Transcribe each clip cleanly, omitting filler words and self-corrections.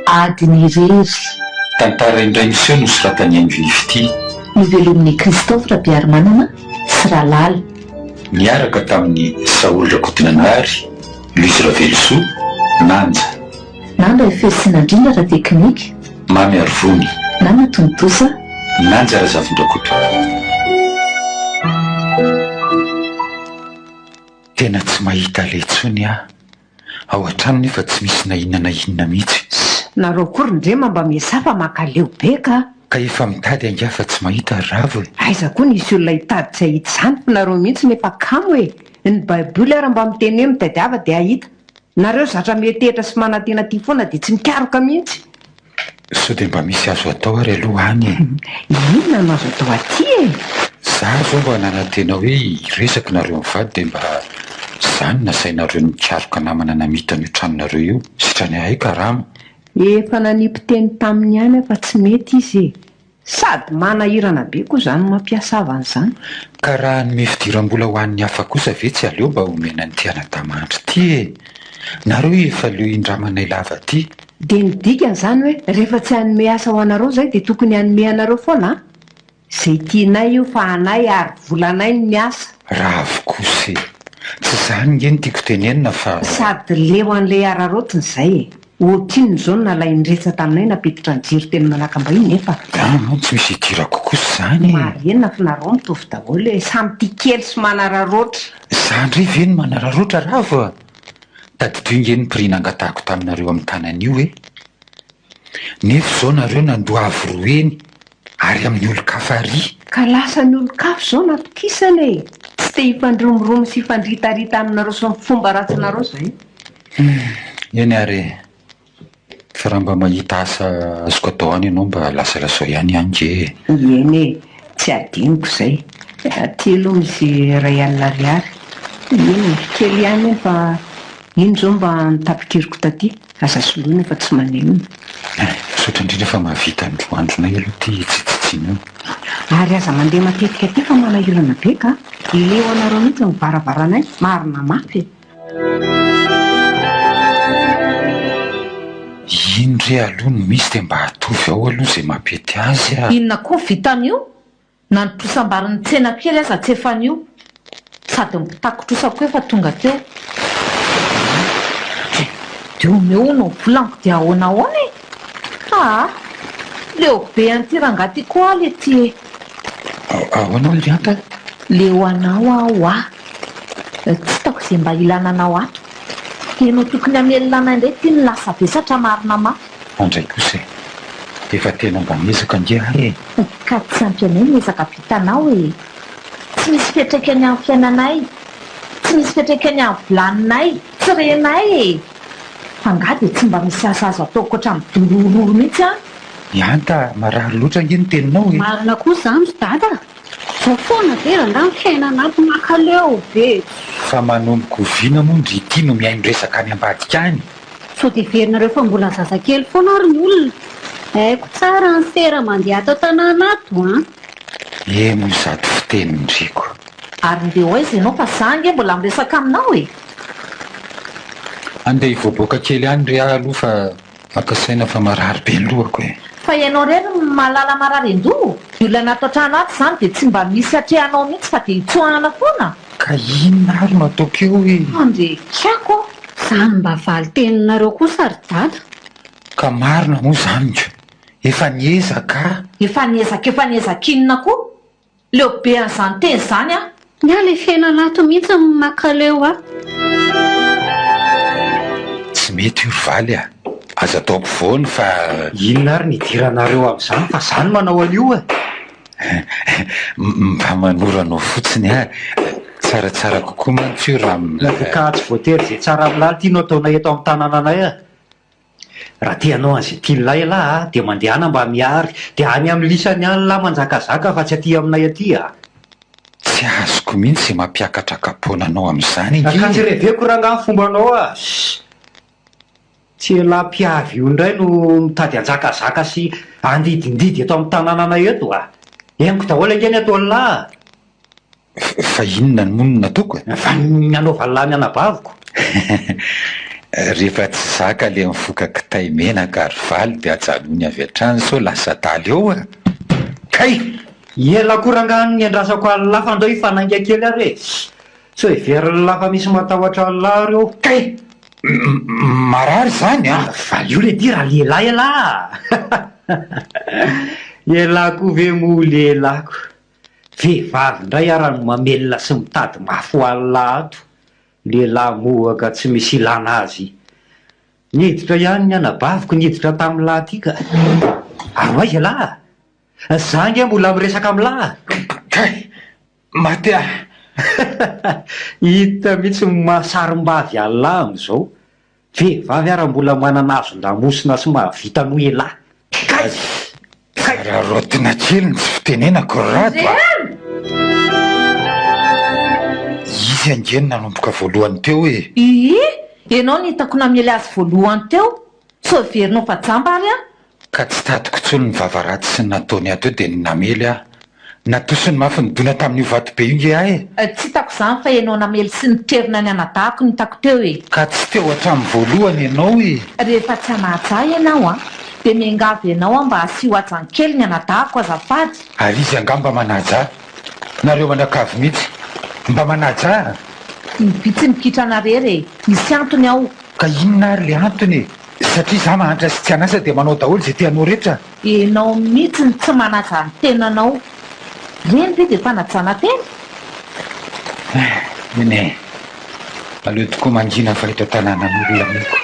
Adiny irery tantara indray miseho no soratany andrivo ity. novelomin'ny Kristofy Rabiarimanana sy Ralala, niaraka tamin'ny Saoly Rakotonanary, Luizy Ravelosoa, Nanja Nanda Efesinandrina Rateknika, Mamy Arvony, Nana Tontosa, Nanja Razavin-Drakoto. Tena tsy mahita letsony ao an-trano nefa tsy misy na inona mihitsy. Nareo kory ndrema mba misafa makaleo be ka Efa mitady anga fa tsy mahita ravo. aiza koa nisy olona hitady tsy ahita izany fa nareo mihitsy nefa kamo ny baiboly ary mba miteny hoe mitadiava dia ahita. Nareo zatra mihetehitra sy manantena ty foana dia tsy mikaroka mihitsy. Sao dia mba misy azo atao ary aloha any. Inona no azo atao aty Za zao mba nanantena hoe resaky nareo mivady dia mba zany nasainareo nikaroka namana namitany io tranonareo io sitrany ahay karama. Efa nanipiteny taminy ihany fa tsy mety izy sady manahirana be koa izany mampiasa avan'izany. Ka raha nome fidiram-bola ho an'ny hafa kosa ve tsy aleo mba homena ny tiana tamandry ty nareo efa leo indramanay lava ty. Dia nidikany izany hoe rehefa tsy hanome asa ho anareo izay dia tokony hanome anareo foana izay tianay io fa anay ary volanay ny miasa. Raha avokosy tsy zany ngeny tiako tenenina fa sady leo an'ilay ararotiny izay ohatriny zao nalay niresa taminay napetitra ny jiro teny manakambahiny nefa tsy misy idirako kosa zany. marenina fa nareo mitovy daholo samy tia kely sy manararoatra. Zandry ve ny manararoatra ravo tady toy ngeny pirina angatahako taminareo amin'ny tanan'io nefa zao nareo nandoavo roeny ary amin'ny olo-kafary ka lasa ny olo-kafo zao natokisany tsy te hifandromoromo sy hifandritarita aminareo sy fomba ratsinareo zay. eny ary fa raha mba mahita asa azoko atao any ianao mba lasalasao ihany ange. Eny tsy adiniko izay aty aloha misy ray alina ariary eny kely ihany fa iny zao mba nitapikiriko taty asa soloina fa tsy manenona. Sotra indrindra fa mahavita androandronay aloha ty tsitsitsina io ary aza mandeha matetika ty fa manahirana be ka leo anareo mihitsy ny varavaranay marina mafy. indre aloha no misy dia mba hatovy ao aloha izay mampety azy inona koa vitan'io na nitrosambariny tsena kely aza tsy efan'io sady mitakotrosako efa tonga teo de omeo no volaniko dia ahoanahoana leo be an'ty rangaty koa le ty ahoanao ry anta leo anao aho tsy taoko izay mba ilananao ato enao tokony amelonana indray ty ny lasa vesatra marina mafy andray kosa efa tena mba miezaka nge ahy ka tsy ampy anay miezaka vitanao tsy misy fiatraikany amin'ny fiainanay tsy misy fiatraikany amin'ny volaninay tsy renay fanga dia tsy mba misy asa azo ataoko oatra amin'ny dolololo mihitsy ny anta marary loatra nge ny teninao marina koa zany dada zao foana vera nga fiaina anaty makaleo be fa manomboka oviana moa ndry ity no miaindresaka any ambadika any so dia verinareo fa mbola zazakely foana ary ny olona haiko tsara ny sera mandeha atao tanàna ato moa zato fitenindriko ary ndeha ho izy ianao fa zange mbola miresaka aminao andeha hivoaboaka kely any ry aloha fa makasaina fa marary be ny lohako fa ianao reny malala marary an-doha olana ato an-trano ato izany dia tsy mba misy atrehanao mihitsy fa dia hitsohanana foana ka inona ary no ataoko eo andre kiako zany mba valy teninareo kosa ary dada ka marina moa zany ko efa niezaka efa niezaka inona koa leo be an'izany teny izany ny ale fiaina anato mihitsy amin'ny makaleo tsy mety io valy aza ataoko voany fa inona ary nidiranareo amin'izany fa zany manao an'io mba manoranao fotsiny tsaratsara kokoa mantsy io ka tsy voatery zay tsara amilaly tia no ataonay eto amin'ny tanànanay raha tianao an'izay tian'lay lahy dia mandehana mba miary dia any amin'ny lisany any lahy manjakazaka fa tsy aty aminay aty tsy azoko mihitsy zay mampiakatra kaponanao amin'izany ka tsy reveko raha nga ny fombanao tsy lampiavy io indray no mitady anjakazaka sy andidindidy eto amin'ny tanànanay eto eniko daholo angeny ataon'lahy fa inona ny monina toko fa nanaovany lahy ny anabaviko Rehefa tsy zaka le mifoka kitay menaka ary valy dia ajanony avy hatrany so lasa daly eo a. Kay! Ela korangan'ny andrasako alafa andao ifananga kely ary e. So everiny lafa misy matahotra lahy reo. Kay! Marary zany a. Valy io le ty raha lehilahy elahy. Elako ve mo lelako. Vehivavy indray ara no mamelona sy mitady mafy ho alahy ato. Lehilahy mohaka tsy misy ilana azy. Niditra ihany ny anabaviko niditra tamin'ny lahy ty ka. Ary aiza lahy? Zangy mbola miresaka amin'ny lahy. Kay! Maty a. Hita mihitsy mahasarim-bavy alahy am'izao. Vehivavy ara mbola manana azon-damosina sy mahavita no elahy. Kay! Raha rotina kely ny tsy fitenenako rato a. Izy angeny nanomboka voalohany teo e. Ianao nitako namely azy voalohany teo. So verinao fa jamba ary a. Ka tsy tadiko tsony ny vavaraty sy ny nataony ato dia ny namely a. Natosiny mafy nidona tamin'io vato be io nge ahy e. Tsy hitako izany fa ianao namely sy niterina ny anadahako nitako teo e. Ka tsy teo hatramin'ny voalohany ianao e. Rehefa tsy hanaja ianao a, dia miangavy ianao mba asio ajan kely ny anadahako azafady. Ary izy angamba manaja. Nareo manakavy mihitsy. Mba manaja. Mivitsy mikitra narery e. Misy antony ao. Ka inona ary le antony e? Satria za mahantra sy tsy anasa dia manao daholo izay tianao rehetra. Ianao mihitsy ny tsy manaja ny tenanao. Reny ve dia fanajana tena? Ine. Aleo tokoa mangina fa eto tanànan'olona miko.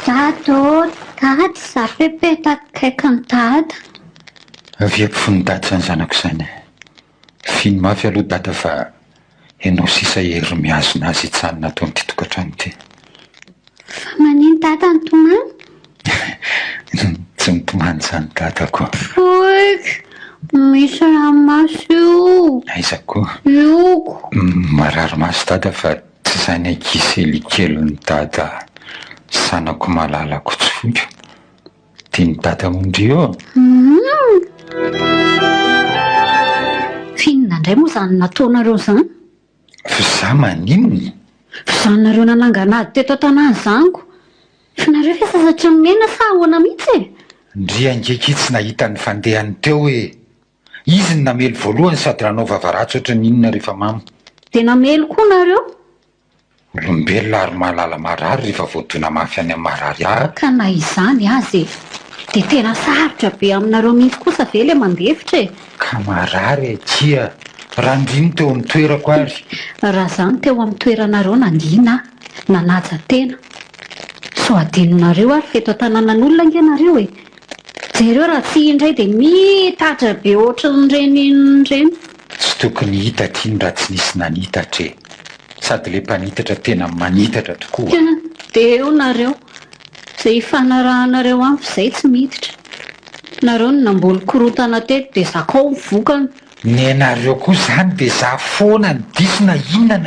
Dado, dady, za pepetaka kaiky ny dada. Avy ampifony dady zany zanako izany. Finy mafy aloha dada fa ianao sisa hery mihazona azy hitsanina atao amin'ity tokantrano ity. Fa manino dada ny tomany? Tsy mitomany zany dadako. Poika, misy raha maso io. Aiza koa? Ioko. Marary maso dada fa tsy zany ankizy elikelin'ny dada. Sanako malalako tsy foika. Tiany dada mondrio. Finina indray moa zany nataonareo zany? Fa za maninona? Fa zanareo nananganady teto an-tanàny zaniko. Fa nareo fa sasatra mena sa ahoana mihitsy e? Ndry angeky tsy nahita ny fandehany teo e. Izy ny namely voalohany sady ranao vavaratsy oatra ny inona rehefa mamo. Dia namely koa nareo? Olombelona ary mahalala marary rehefa voadona mafy any amin'ny marary ah. Ka na izany azy e. Dia tena sarotra be aminareo mihitsy kosa ve le mandefitra e? Ka marary e tia. Raha ndrino teo amin'ny toerako ary. Raha zany teo amin'ny toeranareo nandina nanaja tena. So adinonareo ary feto an-tanànan'olona ngenareo e. Jereo raha tsy indray dia mitatra be ohatran'ireny. Tsy tokony hita tiany raha tsy nisy nanitatra e. Sady le mpanitatra tena manitatra tokoa. Dia eo nareo. Izay ifanarahanareo amiko izay tsy miditra. Nareo no namboly korotana teto dia zakao vokany. Ny anareo koa zany dia za foana ny diso na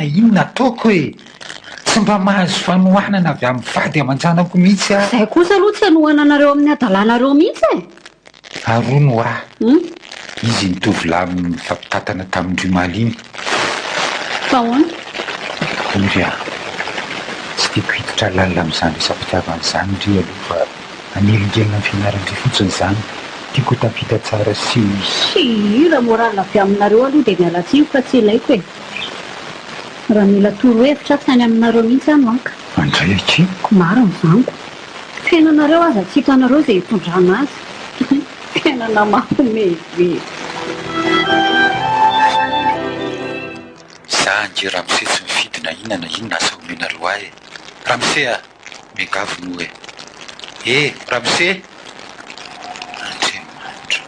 inona ataoko e. Tsy mba mahazo fanohanana avy amin'ny vady aman-janako mihitsy ah. Izay kosa aloha tsy hanohana anareo amin'ny adalanareo mihitsy e. Arono ah. Izy nitovolahy mifampitatana tamin'indrio maliny. Fa ahoana? Ory ah. Tsy tiako hiditra lalina amin'izany resam-pitiavan'izany ndry aloha fa anelingelina ny fianaran-dry fotsiny izany. Tiako tafita tsara sy Raha moraly avy aminareo aloha dia miala tsiny fa tsy ilaiko e. Raha mila toro-hevitra tsy any aminareo mihitsy aho manka. Andray aky. Maro ny zaniko. Fiainanareo aza tsy hitanareo izay hitondrana azy. Fiainana mampimevy. Za ange Ramose tsy mifidina inona asa omenareo ahy e. Ramose ah, miangavy no e. Ramose. Andriamanitra.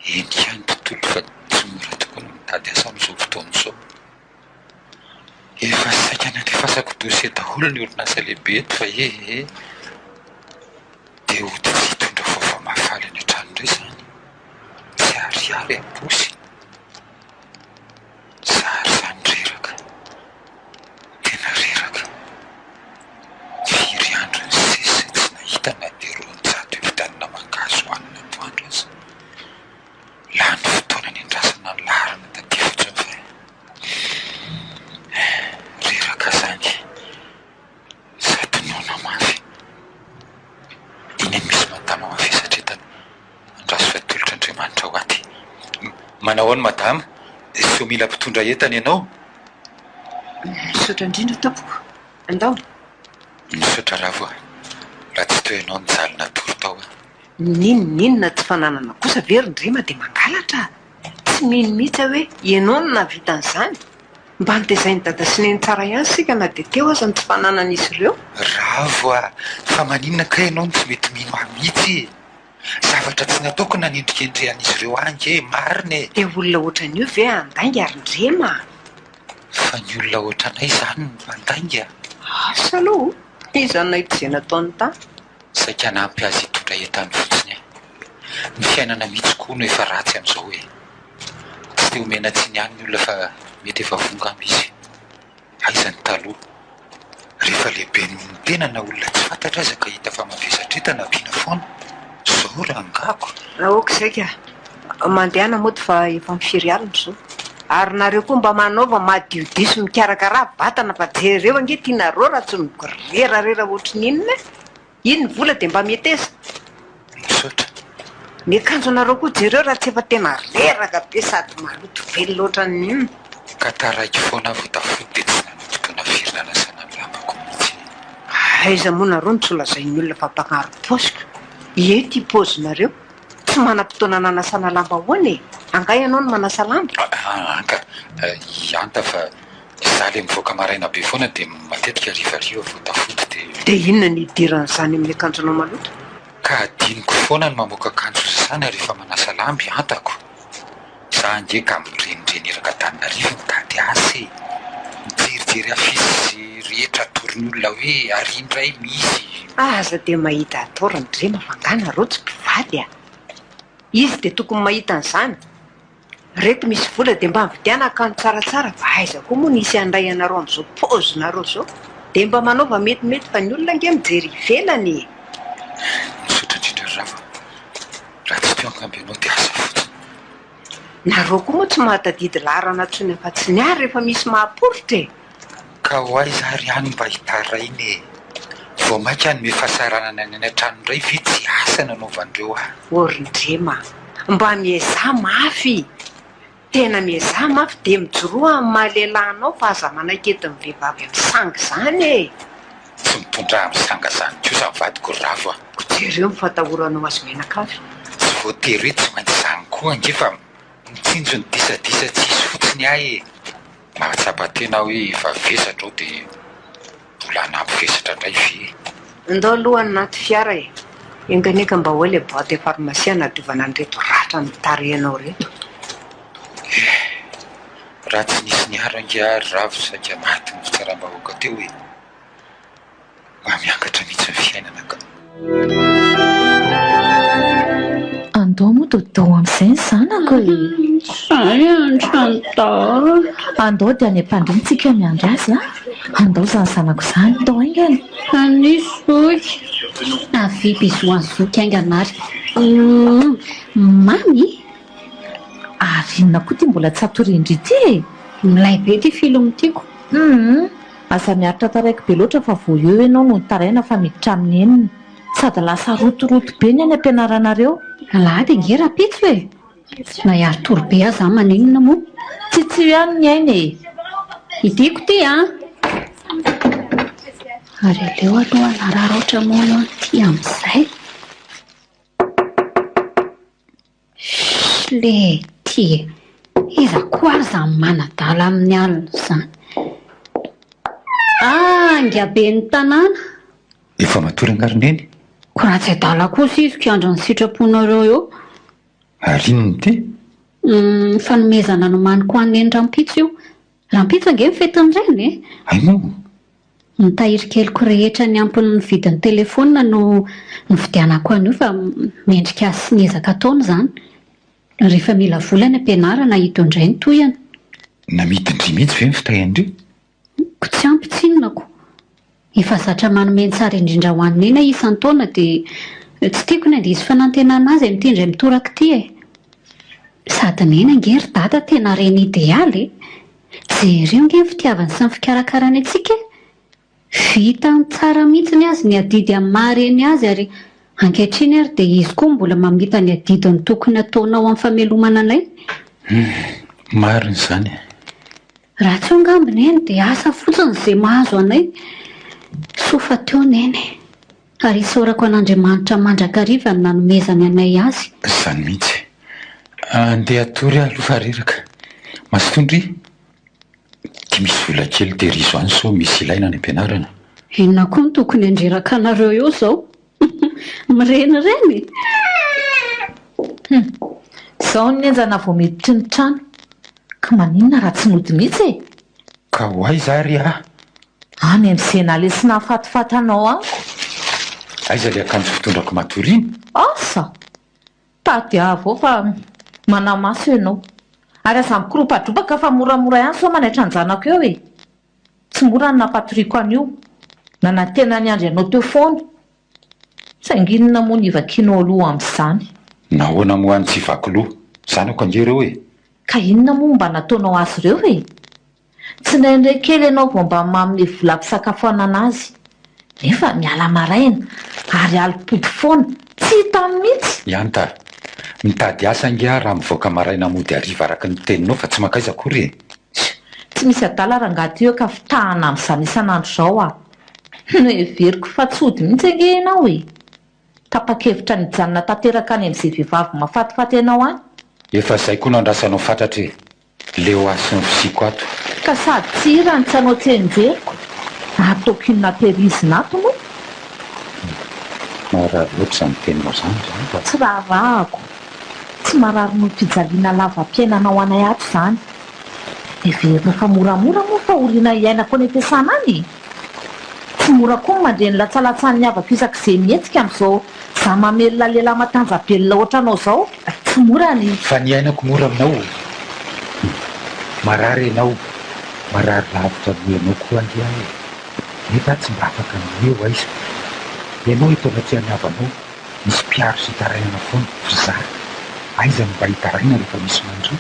Eny ihany tontolo fa tsy mora tokoa no mitady asa amin'izao fotoana izao. Efa saika nandefasako dosie daholo ny orinasa lehibe eto fa dia ody tsy hitondra vaovao mahafaly any an-trano indray izany. Tsy ariary am-posy. Zary izany reraka. Tena reraka. Firy andro ny sisa tsy nahita na dia roanjato evitanina mangazo hoanina atoandro aza. Lany fotoana ny andrasana ny laharana taty fotsiny fa reraka zany. Manao ahoana madama? So mila mpitondra entana ianao? Misaotra indrindra tompoko. Andao. Misaotra ravo raha tsy toy ianao nijalona tory tao a. Ninona tsy fananana kosa verindrema dia mangalatra. Tsy mino mihitsy hoe ianao no nahavita an'izany. Mba nitezainy dada sy neny tsara ihany sika na dia teo aza ny tsy fananan'izy ireo. Ravo a, fa maninona ka ianao no tsy mety mino ahy mihitsy? Zavatra tsy nataoko nanendrikendrehan'izy ireo ange, marina e. Dia olona ohatran'io ve andainga ary ndrema? Fa ny olona ohatranay izany no andainga. Asa aloha, izany nahita izay nataony tany. Saika nampy azy hitondra entany fotsiny ahy. Ny fiainana mihitsy koa no efa ratsy amin'izao hoe. Tsy te omena tsiny ihany ny olona fa mety efa vongam izy. Aizany taloha. Rehefa lehibe ny tena na olona tsy fantatra aza ka hita fa mavesatretana ampiana foana. Zao rangako. Raha oka izay ka, mandehana moa fa efa mifiry alina izao. Ary nareo koa mba manaova madiodio sy mikarakara vatana fa jereo ange tianareo raha tsy migorerarera ohatrin'inona. Iny vola dia mba meteza. Misaotra. Ny akanjo anareo koa jereo raha tsy efa tena reraka be sady maloto velona ohatran'inona. Ka taraiky foana avo tafody dia tsy nanotiko nafiry nanasana ny lambako mihitsy. Aiza moa nareo ny tsy lazain'ny olona fa mpagnaro paosika. Ety paozinareo. Tsy manam-potoana nanasana lamba hoana e. Angay ianao no manasa lamba. Anka, ianta fa izaho ilay mivoaka maraina be foana dia matetika rivariva vao tafody dia... Dia inona ny idiran'izany amin'ny akanjonao maloto? Ka adiniko foana ny mamoaka akanjo izany rehefa manasa lamba antako. Izaho ange ka mirenireny eraka Antananarivo mitady asa. Mijerijery afisy rehetra torin'ny olona hoe ary indray misy. Aza dia mahita atao randrema fa ngana reo tsy mpivady a. Izy dia tokony mahita an'izany. Reto misy vola dia mba mividiana akanjo tsaratsara fa aiza koa moa nisy andray anareo amin'izao paozinareo izao. Dia mba manaova metimety fa ny olona ange mijery ivelany. Misaotra indrindra rava. Raha tsy teo angamby ianao dia asa fotsiny. Nareo koa moa tsy mahatadidy larana tsony afa tsy ny ary rehefa misy mahaporotra e. Ka ho aiza ary hany mba hitarainy e. Vao mainka ny mefasarana any an-trano indray ve tsy asa nanaovan'ireo ahy. Orindrema, mba miezah mafy. Tena miezah mafy dia mijoroa amin'ny mahalelanao fa aza manakety ny vehivavy amin'ny sanga izany e. Tsy mitondra amin'ny sanga izany kosa mivadiko ravo aho. Jereo mifatahoranao azy menakavy. Tsy voatery hoe tsy maintsy izany koa ange fa mitsinjo ny disadisa tsisy fotsiny ahy e. Mahatsapa tena hoe efa vesatra ao dia mbola hanampy vesatra indray ve. Andao alohany naty fiara e. Enganeka mba hoe ilay boaty farmasia nadiovana an'ireto ratra ny tarehinao reto. Raha tsy nisy niaro ange ary ravo saika maty ny fitsaram-bahoaka teo hoe mba miakatra mihitsy ny fiainana ka. Andao moa dodao amin'izay ny zanako e. Izay antrano Andao dia any am-pandrintsika miandry azy a. Andao izany zanako izany tao aingany. Anisoky. Avy izoany zoky ainganary. Mamy? Ary inona koa ty mbola tsy atorindry ity e. Milay be ty film tiako. Asa miaritra taraiky be loatra fa vao eo ianao no nitaraina fa miditra amin'ny enina. Sady lasa rotoroto be ny any ampianaranareo. Lahady nge rapitso e. Nahary torobe aho za maninona moa. Tsy ihany ny aina e. Idiko ty Ary aleo aloha nararotra mono ty amin'izay. Le ty iza koa ary za manadala amin'ny alina izany. Angabe ny tanàna. Efa matory angarineny. Ko raha tsy adala kosa izy kiandro ny sitraponareo eo. Ary inony ty? Fanomezana nomaniko aneny Rampitso io. Rampitso ange mifetin'ireny e. Aino? Nitahiry keliko rehetra ny ampin'ny vidin'ny telefona no nividianako an'io fa mendrika sy niezaka taona izany. Rehefa mila volana ampianarana hitondray ny toyana. Namidindry mihitsy ve ny fitahindry? Ko tsy ampy tsinonako. Efa zatra manome tsara indrindra ho an'ny nena isan-taona dia tsy tiako ny andizy fanantenana azy mitindray mitoraka ty e. Sady nena ngery dada tena reny idealy. Jereo nge ny fitiavany sy ny fikarakarany antsika. Vita ny tsara mihitsy ny azy ny adidy amin'ny mahareny azy ary ankehitriny ary dia izy koa mbola mamita ny adidiny tokony ataonao amin'ny famelomana anay. Mariny izany. Raha tsy angambony eny dia asa fotsiny izay mahazo anay. Sofa teo neny. Ary isaorako an'Andriamanitra mandrakariva ny nanomezany anay azy. Izany mihitsy. Andeha atory aloha reraka. Masitondry, ty misy vola kely terizo any so misy ilaina any am-pianarana. Inona koa no tokony andreraka anareo eo zao? Mirenireny. Izao ny enjana vao miditry ny trano. Ka maninona raha tsy nody mihitsy e? Ka ho aiza ary ah? Any amin'ny sena lesina fatifatanao amiko. Aiza le akanjo fitondrako matoriana? Asa! Tady avao fa manamaso ianao. Ary aza mikoropadrobaka fa moramora ihany so manaitra anjanako eo e. Tsy mora ny napatoriako an'io. Nanantena ny andry ianao teo foana. Sainginina moa ny ivakianao aloha amin'izany. Nahoana moa any tsy vakiloha? Zanako angereo e. Ka inona moa mba nataonao azy ireo e? Tsy naindray kely ianao vao mba manome vola ampisakafoanana azy. Nefa miala maraina ary alipody foana. Tsy hita mihitsy. Ianta, mitady asa ngia raha mivoaka maraina mody ariva araka ny teninao fa tsy makaiza akory e. Tsy misy adala raha angaty eo ka fitahana amin'izany isan'andro izao ah. Noheveriko fa tsy ody mihitsy ange ianao e. Tapa-kevitra nijanona tanteraka any amin'izay vehivavy mahafatifaty ianao any. Efa izay koa no andrasanao fantatra e. Leo asy ny fisiko ato. Ka sady tsy irany tsy anao tsenjeriko. Ataoko inona tehirizina ato moa. Marary loatra izany teninao izany. Tsy raharahako. Tsy marary no fijaliana lava-piainanao anay ato izany. Everina fa moramora moa fa oriana iainako any ampiasana any. Tsy mora koa mandre ny latsalatsan'ny avako isak'izay mihetsika amin'izao za mamelona lehilahy matanjabelona ohatranao izao. Tsy mora ny... Fa ny ainako mora aminao. Marary ianao. Marary lavitra ianao koa andia e. Nefa tsy mba afaka eo aiza. Ianao eto anaty hanavanao misy mpiaro sy hitarainana foana fizary. Aiza mba hitaraina rehefa misy mandro.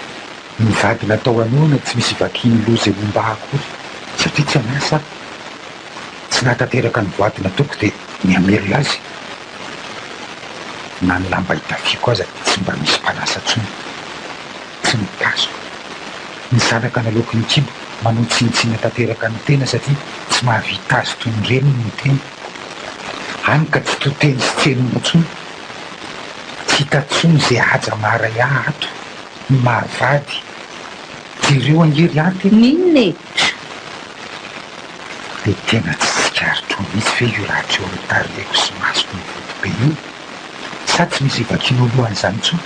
Ny vady natao anoana tsy misy vakiny loza momba akory satria tsy anasa. Tsy natateraka ny boaty nataoko dia miamerila azy. Na ny lamba hitafiako aza tsy mba misy mpanasa tsony. Tsy mikasoko. Ny zanaka nalaoko ny kibo manao tsinitsina tanteraka ny tena satria tsy mahavita azy toy ny reniny ny tena. Any ka tsy toteny sy tsenona tsony. Tsy hitatsony izay haja maray ato ny mahavady. Jereo angery aty. Ninona e? Dia tena tsy tsikaritro misy ve io rahatreo tareko sy masoko ny votobe io. Sa tsy misy vakianao lohan'izany tsony.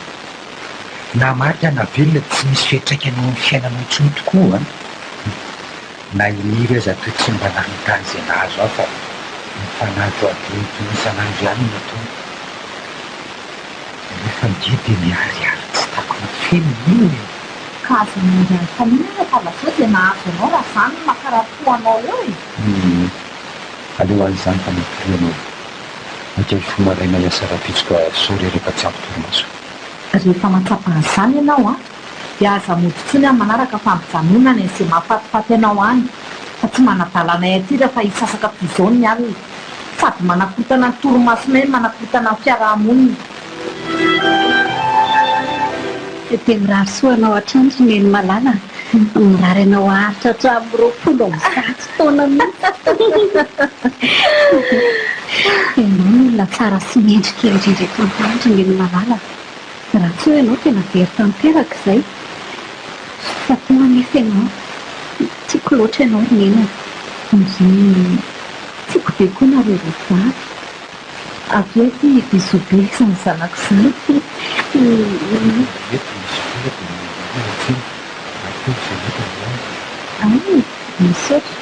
Na maty ana velona tsy misy fiantraikany amin'ny fiainanao tsony tokoa. Na iniry aza toy tsy mba nanontany izay nahazo aho fa mifanato adohy toy isan'andro ihany no atao. Nefa nge dia miariary tsy takona feno io e. Ka azo miandry any faninana fa lazao dia nahazo anao raha izany no makarapoko anao eo e. Aleo an'izany fa nampitorianao. Maka fomaraina iasa rapitsika so reraka tsy ampitorimaso. Rehefa matsapa an'izany ianao dia aza mody tsony any manaraka fa mijanonana izay mahafatifaty ianao any. Fa tsy manadalanay aty rehefa hisasaka toy izao ny alina. Sady manakotana ny toromasonay, manakotana ny fiarahamonina. Tena mirary soa anao hatrandro neny malala. Mirary anao aharitra hatramin'ny 27 taona mihitsy. Ianao no olona tsara sy mendrika indrindra eto an-tandro neny malala. Raha tsy hoe ianao tena very tanteraka izay. Fa tena nefa ianao. Tiako loatra ianao neny. Amin'izay tiako be koa nareo vavy. Avy eo ty bisobe sy ny zanako izany. Misaotra.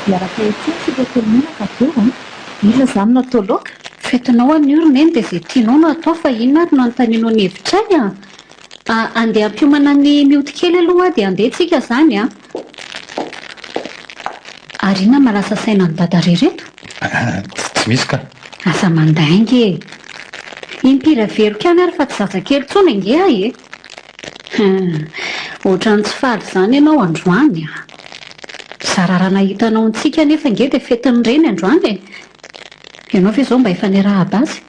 Miaraka ety sy retemenaka avy eo. Ila izany no atao laoka. Fetinao any orona eny dia izay tianao no atao fa inona ary no anontanianao ny hevitray a? Andeha ampiomana ny miodikely aloha dia andeha tsika izany a. Ary inona malasa saina ny dada rereto? Tsy misy ka. Asa mandaingy e. Impiraveriko ihany ary fa tsy zazakely tsony ange ahy e. Ohatran'ny tsy faly izany ianao androany a. Zarara nahitanao antsika nefa nge dia fetin'ny reny androany e. Ianao ve izao mba efa niraha-basy?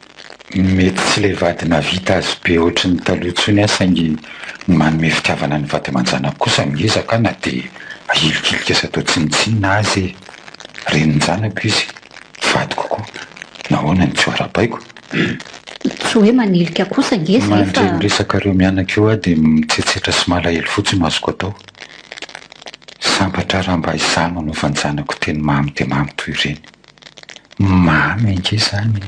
mety tsy ilay vadina vita azy be ohatry ny talohantsony saingy manome fitiavana ny vady aman-janako kosa miezaka na dia ahilikilika sy atao tsinitsinina azy reniny zanako izy vady kokoa nahoana ny tsy ara-baiko tsy hoe manilika kosa ngeza mandre miresaka ireo mianaka eo dia mitsetsetra sy malahelo fotsiny mazoko atao sambatra raha mba izano anaovan'ny zanako teny mamy dia mamy toy ireny mamy ange zany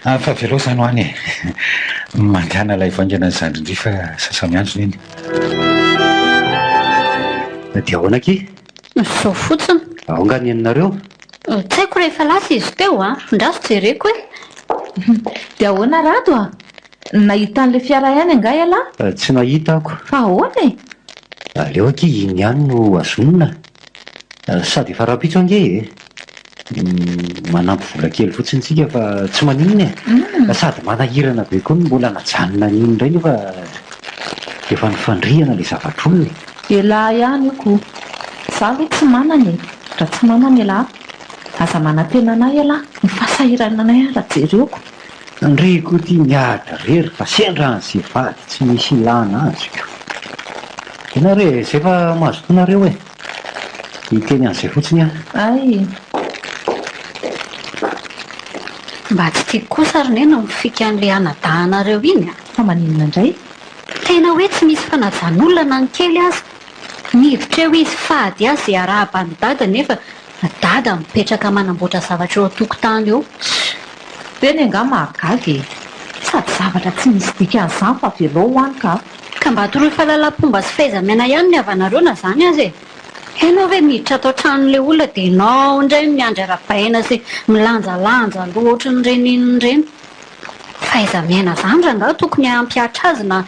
fa velao zany ho any mandehana ilay vaingana ny zandrindry fa sasamiandrony iny dia ahoanaky zao fotsiny aongany aminareo tsy haiko rehefa lasa izy teo ndraso jereko hoe dia ahoana rato nahita an'ilay fiara ihany angay alahy tsy nahita ako fa ahoana e aleo aky iny ihany no azonona sady efa rapitso ange manampy vola kely fotsiny tsika fa tsy maninona sady manahirana be koa mbola najanona n'iny indray nefa efa nifandriana ilay zavatr'olona elahy ihany iko za hoe tsy manany raha tsy manany elahy aza manantena anay elahy ny fahasahirana anay raha jereoko andreko ty miadra rery fa sendra an'izay vady tsy misy ilana azoko ianare zay fa mahazotonareo e hiteny an'izay fotsiny ay mba tsy tiako kosa ronena mifika an'ilay anadahanareo iny fa maninona indray tena hoe tsy misy fanajan'olona na ny kely azy niditra eo izy fady azy zay arahaba-ny dada nefa dada mipetraka manamboatra zavatra eo an-tokotany eo teny anga mahagagy sady zavatra tsy misy dika an'izany fa velao hoany ka mba toroy fahalalam-pomba sy fahaiza-miaina ihany ny avanareo na zany azy e hainao hoe miditra atao tranon'ilay olona dia nao indray miandry ara-baina sy milanjalanja loatra nyreniny fahaiza-miaina zany raha nga tokony hampiatra azy na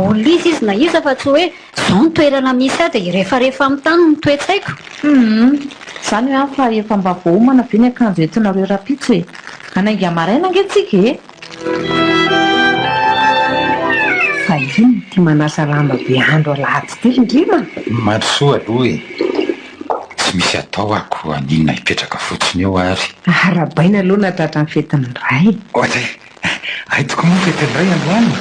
olona izy na iza fa tsy hoe zao ny toerana misy ahy dia rehefarehefa amin'ny tany ny toetsaiko zany hoe fa efa mba voaomana ve ny akanjo entinareo rapitso e anainga maraina angetsika e fa iny ty manasa lamba be andro alahady ty indrima marosoa aloha e tsy misy atao ako aninona hipetraka fotsiny eo ary arabaina aloha natratra ny fetiny ray ohatra aitoko moa fetiny ray androany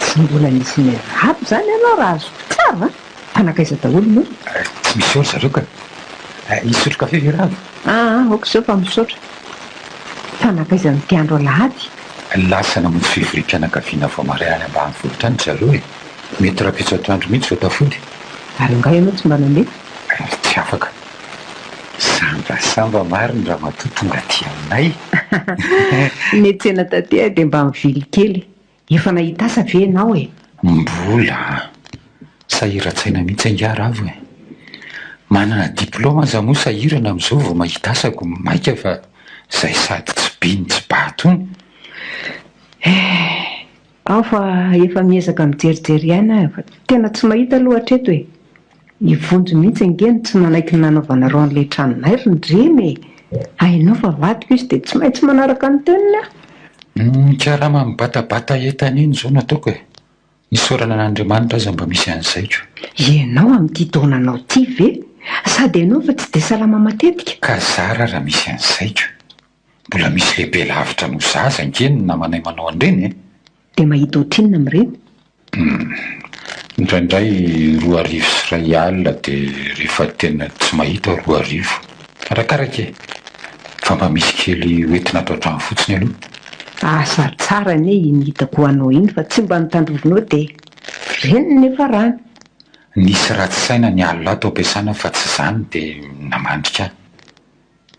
tsy mbola nisy miarabo zany ianao raha azo tsara fanakaiza daholo moa tsy misy olo zareo ka hisotro kafe veravo oko zao fa misaotra fanakaiza nyty andro alahady lasa namonjy fivoriam-pianakaviana vao maray any ambany vohitra any zareo e mety rapitso atoandro mihitsy zao tafody ary nga ianao tsy mba nanety tsy afaka sambasamba mariny raha matoa tonga ty aminay netsena tatea dia mba mivily kely efa nahita asa ve ianao e mbola sahiran-tsaina mihitsy angara avo e manana diplôma aza moa sahirana amin'izao vao mahita asako maika fa zay sady tsy biny tsy batony ao fa efa miezaka mijerijery ihany fa tena tsy mahita aloha hatreto e ivonjo mihitsy angeny tsy manaiky ny nanaovana rao an'ilay tranonay ry ndreny e hainao fa vadiko izy dia tsy maintsy manaraka ny teniny karaha mibatabata entany iny zao nataoko e nisorana an'Andriamanitra aza mba misy an'izayko ianao amin'ity taonanao ty ve sady ianao fa tsy dia salama matetika ka zara raha misy an'izayko mbola misy lehibe lavitra no zaza angeny na manay manao an'ireny e dia mahita ohatrinona amin'ireny indraindray 2 sy 1 alina dia rehefa tena tsy mahita 2 arakaraka e fa mba misy kely hoentina atao trano fotsiny aloha asa tsara ne iny hitako hoanao iny fa tsy mba nitandrovinao dia reniny nefa rany nisy ratsy saina ny alina ato ampiasana fa tsy zany dia namandrika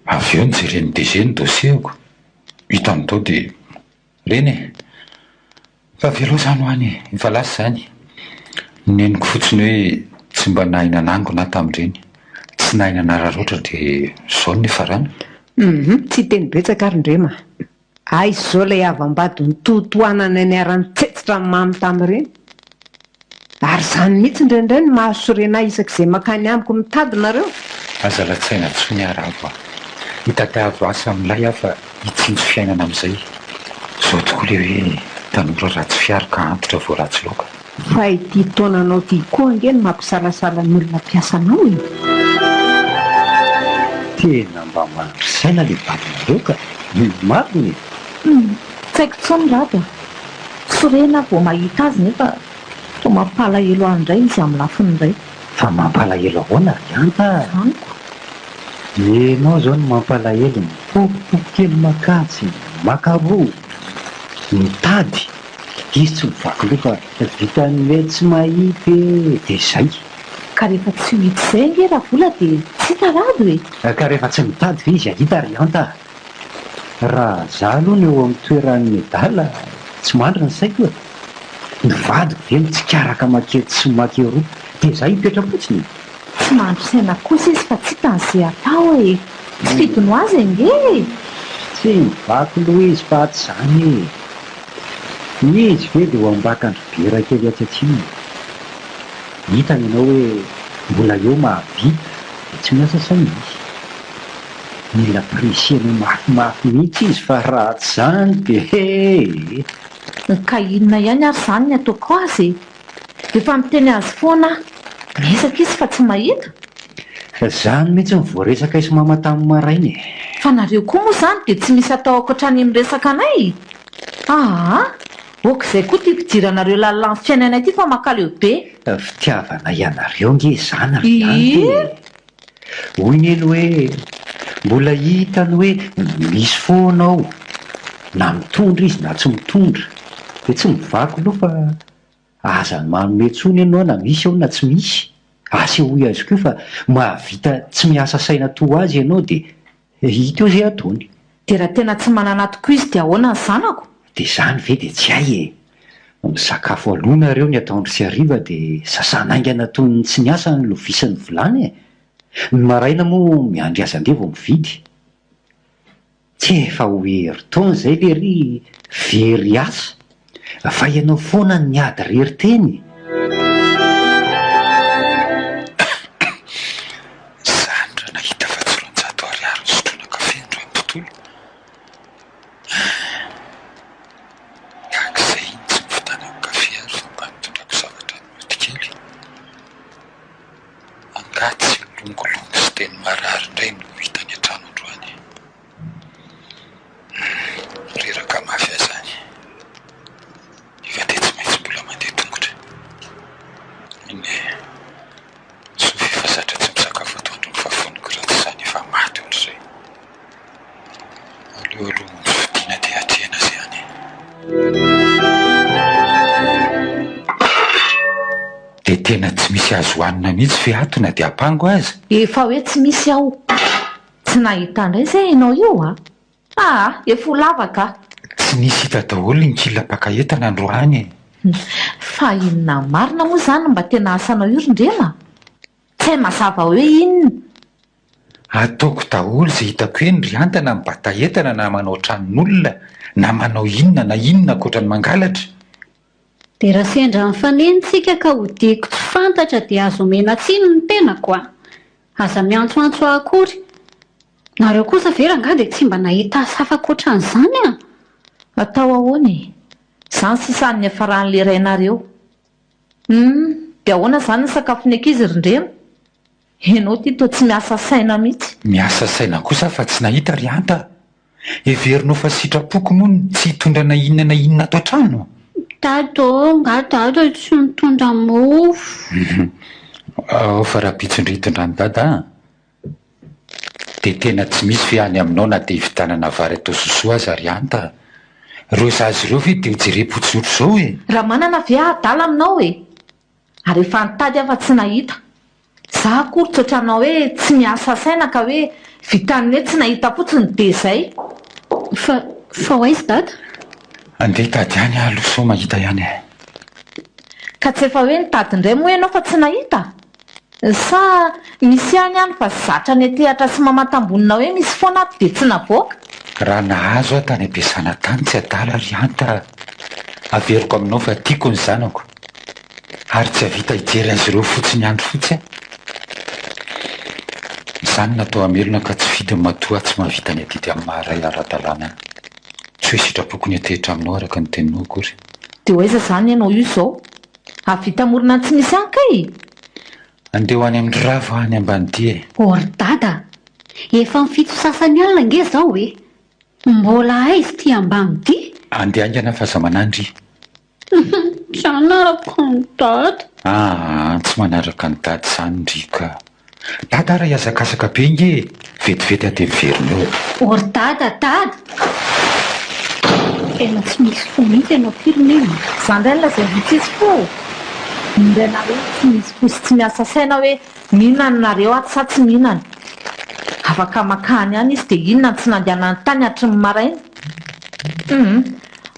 avy eo nijereny DG ny dosiako hita amin'itao dia reny e fa velao zany ho any efa lasa zany neniko fotsiny hoe tsy mba nahina nango na tamin'ireny tsy nahina nararoatra dia zao nefa rano tsy teny betsaka ary ndrema aizy zao ilay avam-bady ny totoanana ny ara-nitsetsitra ny mamy tamin'ireny ary zany mihitsy indraindray ny mahasorena isak'izay makany amiko mitadinareo aza latsaina tsy ny aravo hitatavy asa amin'ilay aho fa hitsinjo fiainana amin'izay zao tokoa le hoe tanora ratsy fiarika antitra vao ratsy loaka fa ity taonanao ty koa angeny mampisalasala ny olona mpiasanao e tena mba mandrisaina le vadinareo ka mariny Tsy haiko tsony rado sorena vao mahita azy nefa to mampalahelo andray izy amin'ny lafiny iray. Fa mampalahelo ahoana rianta? Aniko Enao zao no mampalahelo, mipokopoko kely makatsy, makaroa, mitady. Izy tsy mivaky loha fa vitany hoe tsy mahity dia izay. ka rehefa tsy ho hita izay nge raha vola dia tsy hita rado e. Ka rehefa tsy mitady fa izy ahita rianta. Raha za aloha no eo amin'ny toeran'ny medala tsy mandry ny saiko e. Ny vadiko ve mitsikaraka makety sy makeroa dia za hipetra fotsiny. Tsy mandro saina kosa izy fa tsy hitan'izay atao e. Tsy fidino azy nge. Tsy mivaky loha izy fa tsy zany e. Izy ve dia ho ambakandro bera kely atsatsiny. Hitany ianao hoe mbola eo mahavita dia tsy miasa saina izy. Mila presiany mafimafy mihitsy izy fa raha tsy zany dia Ka inona ihany ary izany ny ataoko azy e. Efa miteny azy foana miresaka izy fa tsy mahita. Zany mihitsy ny voaresaka isy mama tamin'ny maraina e. Fa nareo koa moa izany dia tsy misy atao ankoatrany miresaka anay. Okizay koa tiako jiranareo lalina amin'ny fiainanay ity fa makaleo be. Fitiavana ianareo nge zany riante. Hoy ny elo hoe mbola hitany hoe misy foana ao na mitondra izy na tsy mitondra dia tsy mivaky loha fa aza manome tsony ianao na misy ao na tsy misy. Asehoy azy koa fa mahavita tsy miasa saina to azy ianao dia hita eo izay ataony. Dia raha tena tsy manana tokoa izy dia ahoana ny zanako? Dia zany ve dia tsy hay e. Misakafo aloha nareo ny atoandro sy hariva dia sasana aingana toy ny tsy niasa ny lovia sy ny vilany e. Ny maraina moa miandry aza ndeha vao mividy. Tsy efa ho hery taona izay le ry very asa. Fa ianao foana ny ady rery teny. Zandra nahita fa tsy ronjato ariary ny sotroina kafe andro am-potolo. Akizay iny tsy mivitana amin'ny kafe ary fa mba mitondrako zavatra mety kely. Angatsy longolongo sy teny marary indray no hitany an-trano androany. Reraka mafy azany. Efa dia tsy maintsy mbola mandeha tongotra. Iny Sofia fa zatra tsy misakafo atoandro ny fahafoniko raha tsy izany efa maty ohatr'izay. Aleo aloha ny fidiana dia atrehana izay any. Dia tena tsy misy azo hohanina mihitsy fe atona dia ampango azy. Efa hoe tsy misy aho. Tsy nahita indray izay ianao io a? Efa ho lavaka. Tsy nisy hita daholo ny kilapaka entana androany. Fa inona marina moa izany mba tena asanao io rindrena? Tsy hay mazava hoe inona. Ataoko daholo izay hitako hoe ny riantana mibata entana na manao tranon'olona na manao inona na inona ankoatra ny mangalatra. Dia raha sendra mifanenitsika ka ho diako tsy fantatra dia azo omena tsino ny tenako a. Aza miantsoantso akory. Nareo kosa ve rangaha dia tsy mba nahita asa hafa ankoatran'izany a? Atao ahoana e? Izany sisan'ny hafaran'ilay rainareo. Dia ahoana izany ny sakafon'ny ankizy rindrena? Ianao ty toa tsy miasa saina mihitsy. Miasa saina kosa fa tsy nahita rianta. Heverinao fa sitrapoko moa ny tsy hitondra na inona ato an-trano. Tato, ngatato tsy mitondra mofo. Fa raha pitsondritondra ny dada. Dia tena tsy misy fe any aminao na dia hivitanana vary atao sosoa aza rianta. Reo zazy ireo ve dia ho jerem-potsotro izao e. Raha manana ve adala aminao e? Ary efa nitady afa tsy nahita. Za akory tsoatranao hoe tsy miasa saina ka hoe vitany hoe tsy nahita fotsiny dia izay. Fa hoaizy dada? Andeha hitady any aloso mahita ihany e. Ka tsy efa hoe nitady indray moa ianao fa tsy nahita? Sa misy any fa zatra ny atehatra sy mamatambonina hoe misy foana ato dia tsy navoaka? Raha nahazo aho tany ampiasana tany tsy adala rianta. Averiko aminao fa tiako ny zanako. Ary tsy havita hijery azy ireo fotsiny andro fotsy. Izany natao hamelona ka tsy fidy matoa tsy mahavita ny atidy amin'ny maharay ara-dalàna. Tsy hoe sitrapoko ny atehitra aminao araka ny teninao akory. Dia hoaiza izany ianao io izao? Avita morona tsy misy any kay? Andeha ho any amin'ny ravo any ambany dia. Ory dada, efa mifito sasany alina nge zao e. Mbola aizy ty ambany ty? Andehaingana fa za manandry. Tsy anaraka ny dada. Tsy manaraka ny dady zany ndrika. Dada raha iazakazaka be nge, vetivety ade miverina eo. Ory dada. Tena tsy misy fo mihitsy ianao firenena. Zandray la zay vitsisy fo. Mindraina hoe tsy misy fo sy tsy miasa saina hoe mihinana nareo aty sa tsy mihinana. Afaka makany ihany izy dia inona tsy nandehanany tany hatry ny maraina.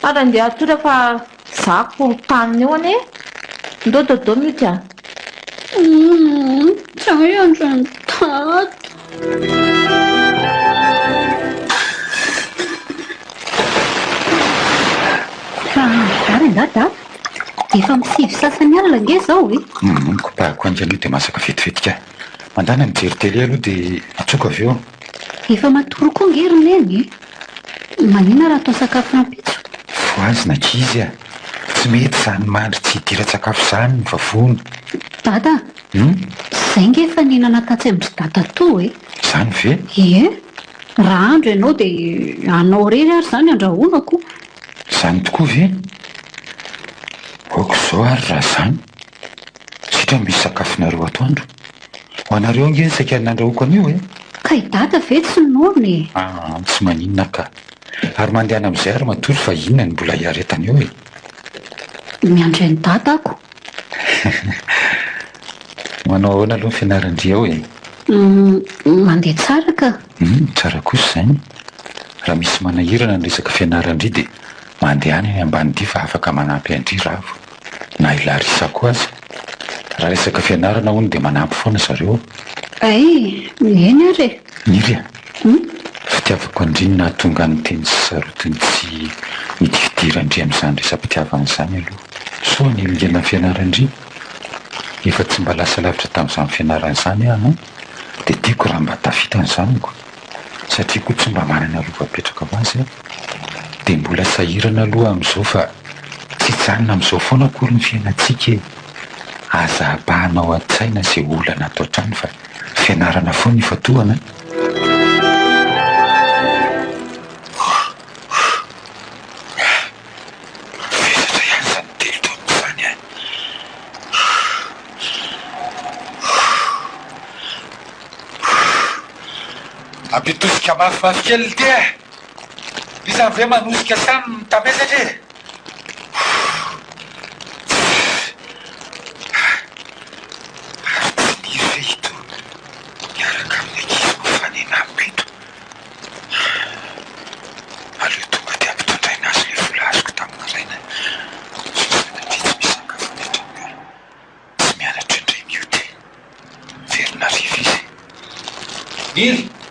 Ary andeha atotra fa za korotaniny eo ane. Ndododô mity a. Tsy hoe androny dada. Ary dada, efa misivy sasany alina nge zao e. Kopahako anjany io dia masaka vetivetika. Mandana mijery télé aloha dia atsoka avy eo. Efa matoro koa nge roneny. Manina raha atao sakafo nampitso? Voazina kizy a. Tsy mety zany mandry tsy hidira-tsakafo zany ny vavony. Dada, zay nge efa ninana tatsy amin'ny dada to e. Zany ve? Raha andro ianao dia anao rery ary zany andrahonako. Zany tokoa ve? Aoko zao ary raha zany. Sitra misy sakafonareo atoandro. Ho anareo nge saika nandrahoako an'io e. Ka i dada ve tsy nonony? Tsy maninona ka. Ary mandehana amin'izay ary matory fa inona ny mbola hiaretana eo e. Miandry ny dada ako. Manao ahoana aloha ny fianarandria ao e. Mandeha tsara ka. Tsara kosa zany. Raha misy manahirana ny resaka fianarandria dia mandehana ny ambanidia fa afaka manampy andry ravo. Na ilarisa koa aza. Raha resaka fianarana hono dia manampy foana zareo. Eny ary. Niry a. Fitiavako andriny na tonga ny teny sy sarotiny tsy midifidirandria amin'izany resam-pitiavana izany aloha. So ny ilingena fianarandria. Efa tsy mba lasa lavitra tamin'izany fianarana izany aho. Dia tiako raha mba tafita n'izaniko. Satria koa tsy mba manana lova-petraka ho azy dia mbola sahirana aloha amin'izao fa tsy janona amin'izao foana akory ny fiainantsika e. Aza apahanao an-tsaina izay olana atao trano fa fianarana foana ny fatohana. Vesatra ihany izany telo taona izany a. Ampitosika mafimafy kely ty e. Isan'ny ve manosika samy mitamezatra e.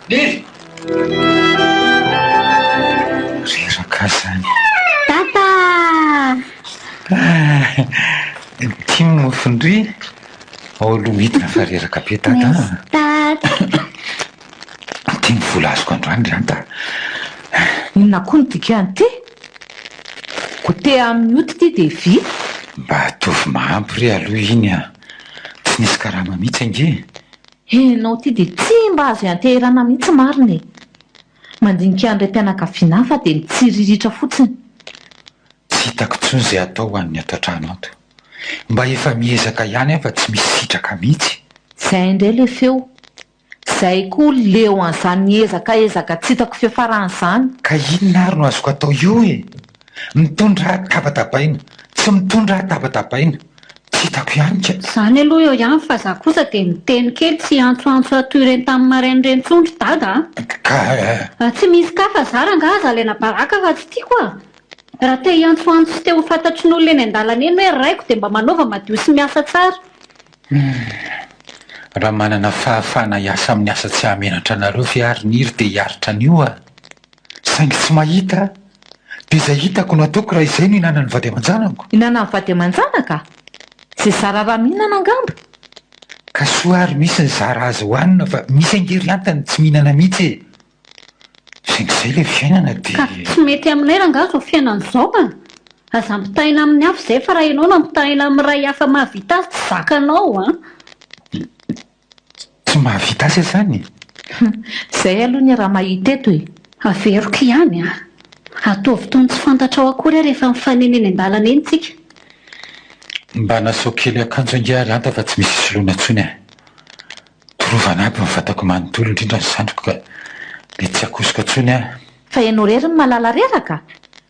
Niry! Reraka zany. Tata! Tia mofondry. Ao aloha midina fa reraka be tata. Tata! Tia mivola azoko androany ranta. Inona koa ny dikany ty? Gote amin'ny oti ty dia vy. Mba atovy mahampy re aloha iny a. Tsy nisy karama mihitsy ange. Enao ty dia tsy mba azo anteherana mihitsy mariny. Mandinika an'ireo mpianakaviana fa dia mitsiriritra fotsiny. Tsy hitako intsony izay atao ho an'ny ato an-trano ato. Mba efa miezaka ihany fa tsy misy sitraka mihitsy. Izay indray le feo. Izay koa leo an'izany ezaka tsy hitako fiafaran'izany. Ka inona ary no azoko atao io e? Mitondra tabatabaina, tsy mitondra tabatabaina. Tsy hitako ihany ka. Izany aloha eo ihany fa za kosa dia miteny kely tsy antsoantso atoy ireny tamin'ny maraina ireny tsondry dada. Tsy misy ka fa zara angaza lena baraka fa tsy tiako a. Raha te hiantsoantso sy te ho fantatry ny olona eny an-dalana eny hoe raiko dia mba manaova madio sy miasa tsara. Raha manana fahafana hiasa amin'ny asa tsy hamenatra anareo fiary niry dia hiaritra an'io a. Saingy tsy mahita. Dia izay hitako no ataoko raha izay no hinana ny vady aman-janako. Hinana ny vady aman-janaka? Izay zara raha mihinana angamba. Ka soa ary misy ny zara azo hohanina fa misy angery antany tsy mihinana mihitsy e. Saingy izay ilay fiainana dia... Ka tsy mety aminay rangazy ho fiainan'izao a. Aza mpitaina amin'ny hafa izay fa raha ianao na mpitaina amin'ny ray hafa mahavita azy tsy zakanao a. Tsy mahavita azy zany. Izay aloha ny raha mahita eto e. Averiko ihany a. Ataovy tony tsy fantatra ao akory rehefa mifanena eny an-dalana eny tsika. Mba nasao kely akanjo angary anta fa tsy misy soloana ntsony a. Torovana aby mifatako manontolo indrindra ny sandriko ka mety tsy akosika ntsony a. Fa ianao rery ny malala reraka,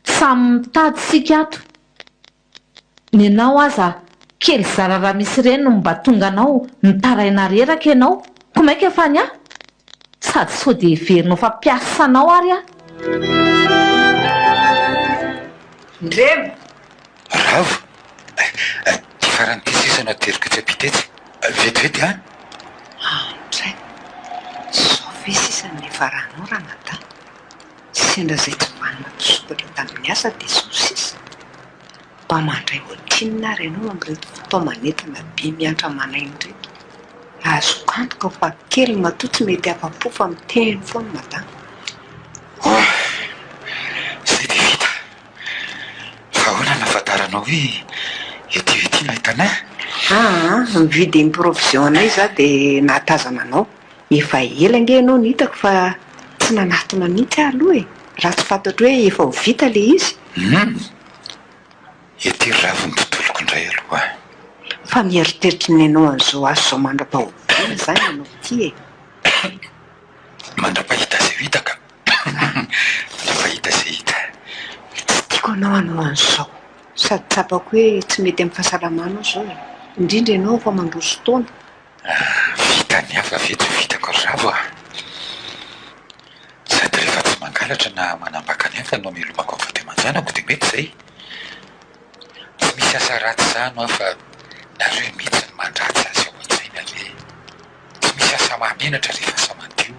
samy mitady sika ato. Ny anao aza kely zarara misy ireny no mba tonga anao nitaraina reraka ianao. Komaika efa ny aho sady sao dia heverinao fa mpiasanao ary a. Ndremo Ravo, ty farany ty sisa anao teriko tsy apitetsy. Vetivety a? Tray, sao ve sisa ny varanao raha nata? Sendra izay tsy manana tosokatra tamin'ny asa dia sao sisa. Mba mandray ohatrinina ary ianao amin'ireto fotoamanentana be miantra manainy reto. Azoko antoka fa kely matoa tsy mety afa-po fa miteny foana madama. Izay dia vita. Fa ahoana nafantaranao hoe etivety ilay tanà? Mividy ny provision anay za dia nahatazana anao. Efa ela nge ianao nitako fa tsy nanatona mihitsy aho aloha e. Raha tsy fantatro hoe efa ho vita le izy. Ety Ravo ny tontoloko indray aloha. Fa mieritreritra ny ianao an'izao azo izao mandra-pahobiana izany ianao ty e. Mandra-pahita izay hita ka. Mandra-pahita izay hita. Tsy tiako anao anao an'izao. Sady tsapako hoe tsy mety amin'ny fahasalamanao izao e. Indrindra ianao fa mandroso taona. Vita ny hafa ve tsy vitako Ravo a. Sady rehefa tsy mangalatra na manambaka ny hafa no milomako amin'ny fahatamanjanako dia mety izay. Tsy misy asa ratsy izany fa nareo mihitsy ny mandratsy azy ao an-tsaina ve. Tsy misy asa mahamenatra rehefa asa madio.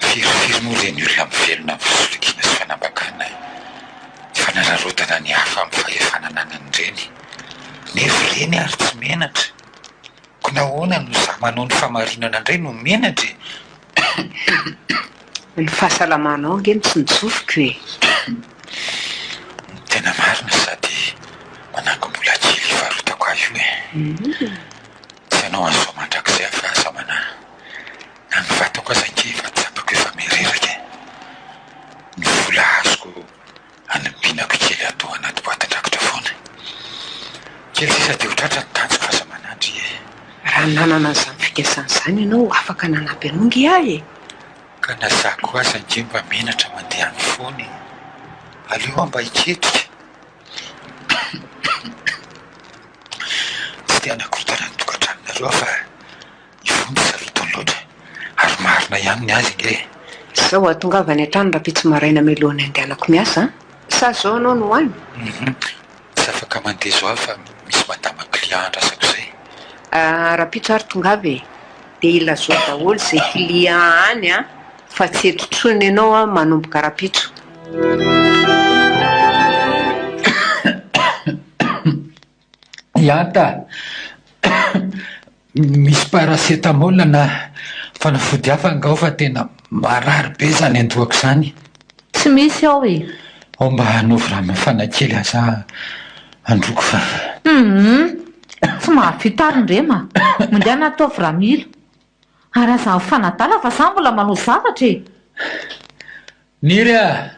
Firy moa ireny olona mivelona amin'ny fisolokiana sy fanambakana fa nanarotana ny hafa amin'ny fahefananana an'ireny. Nefa ireny ary tsy menatra. Ko nahoana no za manao ny famarinana indray no menatra e. Ny fahasalamanao angeny tsy nijofiko e. Tena marina sady manangom-bola kely varotako ahy io e. Tsy anao an'izao mandrakizay fa aza manahy. Na ny vatako aza nke fa tsapako efa mireraka. Ny vola azoko anambinako kely atao anaty boatin-drakotra foana. Kely sisa dia ho tratra ny tanjoko aza manandry e. Raha nanana an'izany fikasana izany ianao afaka nanampy anao nge ahy e. Ka nazako aza nke mba menatra mandeha amin'ny foany. Aleo mba hiketrika. Tsy dia anakorotana ny tokantranonareo fa hivondy savitony loatra. Ary marina ihany ny azy nge. Izao atongavany an-trano raha pitsy maraina melohany andehanako miasa. Sa zao anao no hoany? Tsy afaka mandeha zao fa misy madama client andrasako izay. Raha pitsy ary tongava e. Dia ilazao daholo izay client any a. Fa tsy eto tsony ianao a manomboka raha pitso. Ianta, misy paracetamol na fanafody hafa angao fa tena marary be zany andohako izany. Tsy misy ao e. Ao mba hanaovy raha mafana kely aza androko fa. Tsy mahavita ary ndrema. Mandeha ataovy raha mila. Ary aza fanadala fa sa mbola manao zavatra e. Niry a!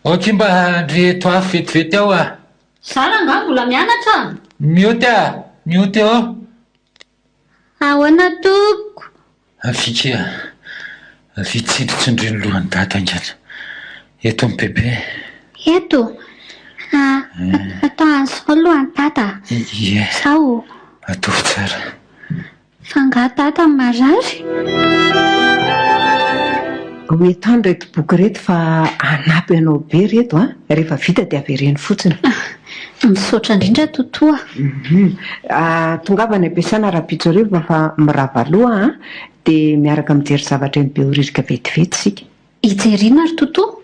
Oky mba andreto afo vetivety ao a. Sara nga mbola mianatra? Mioty a! Mioty ao. Ahoana toko? Afika vitsindritsindry ny lohan'ny dada angana. Eto amin'ny bebe. Eto? Atao an'izao lohan'ny dada? Ie. Sao? Ataovy tsara. Fa nga dada marary? Hoetany reto boky reto fa anampy anao be reto a. Rehefa vita dia avereny fotsiny. Misaotra indrindra totoa. Tongava ny ampiasana raha pitso rehefa fa mirava aloha a. Dia miaraka mijery zavatra ny beoririka vetivety sika. Hijerina ary totoa?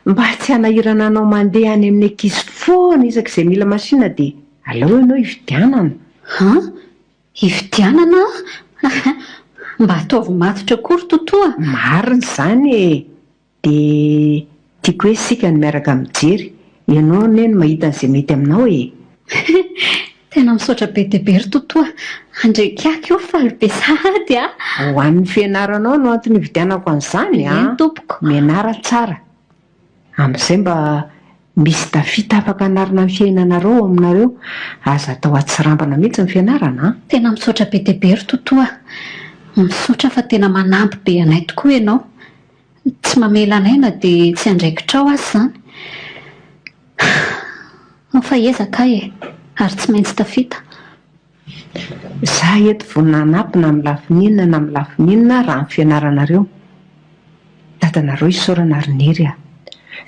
Mba tsy hanahirana anao mandeha any amin'ny ankizy foana isak'izay mila masinina dia aleo ianao hividianana. Hividianana? Mba ataovy matotra akory totoa? Marina izany e. Dia tiako hoe sika ny miaraka mijery. Ianao ne no mahita an'izay mety aminao e. Tena misaotra be dia be ry totoa. Andraikako io faly be sahady a. Ho an'ny fianaranao no antony vidianako an'izany a. Eny tompoko. Mianara tsara. Amin'izay mba misy tafita afaka anarina ny fiainanareo aminareo. Aza atao atsirambana mihitsy ny fianarana. Tena misaotra be dia be ry totoa. Misaotra fa tena manampy be anay tokoa ianao. Tsy mamela anay na dia tsy andraikitrao azy izany. No fa ezaka e, ary tsy maintsy tafita. Za eto vao nanampina amin'ny lafininina na amin'ny lafininina raha ny fianaranareo. Dadanareo isaorana riniry a.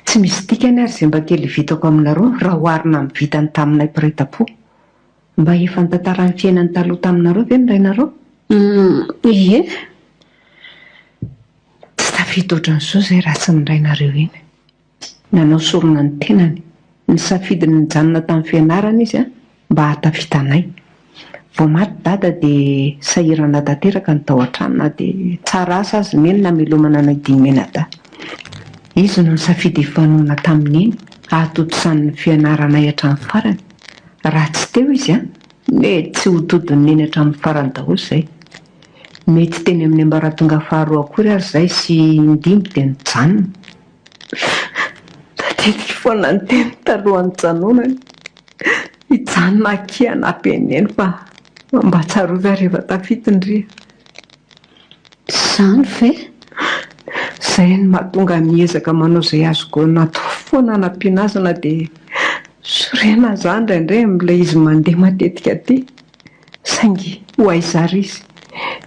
Tsy misy dikany ary izay mba kely vitako aminareo raha oharina amin'ny vitany taminay mpirehetam-po. Mba efa nitantara ny fiainany taloha taminareo ve ny rainareo? Ie. Tsy tafita ohatran'izao izay raha tsy ny rainareo eny. Nanao sorona ny tenany. Nisafidiny nijanona tamin'ny fianarana izy a mba hatafita anay. Vao maty dada dia sahirana tanteraka ny tao an-trano na dia tsara asa azy meny namelomana anay dimena da. Izy no nisafidy hifanoana tamin'iny ahatotosany ny fianaranay hatramin'ny farany. Raha tsy teo izy a mety tsy ho todin'iny hatramin'ny farany daholo izay. Mety teny amin'ny ambaratonga faharoa akory ary izay sy indimy dia nijanona. Tatetika foana ny teny talohan'ny janonany. Hijanona akia hanampy eny fa mba tsarovy rehefa tafitiny ry. Izany ve? Izay no mahatonga miezaka manao izay azoko natao foana hanampiana azy na dia sorena izany indraindray amin'ilay izy mandeha matetika aty. Saingy ho aizary izy.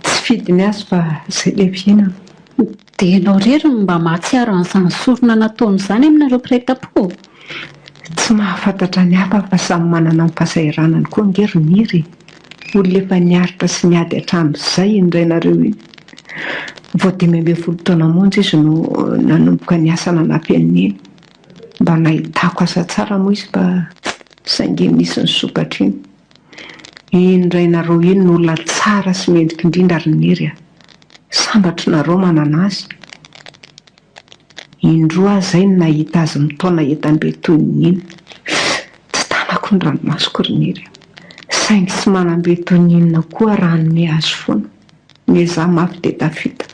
Tsy fidiny azy fa izay ilay fiainana. Dia ianao rery no mba mahatsiaro an'izany sorona nataon'izany aminareo mpirehetam-po? Tsy mahafantatra ny hafa fa samy manana ny fahasahiranany koa ngery niry. Olona efa niaritra sy niady hatramin'izay ny rainareo iny. Vao 15 taona monja izy no nanomboka ny asa nanampy an'iny. Mba nahitako asa tsara moa izy fa saingy nisy ny sokatra iny. Iny rainareo iny no olona tsara sy mendrika indrindra ary niry a. Sambatry nareo manana azy. Indroa aza iny nahita azy mitaona entam-be toy ny iny. Tsy tanako ny ranomasoko ry niry. Saingy tsy manam-be toy ny inona koa raha ny azo foana. Ny za mafy dia tafita.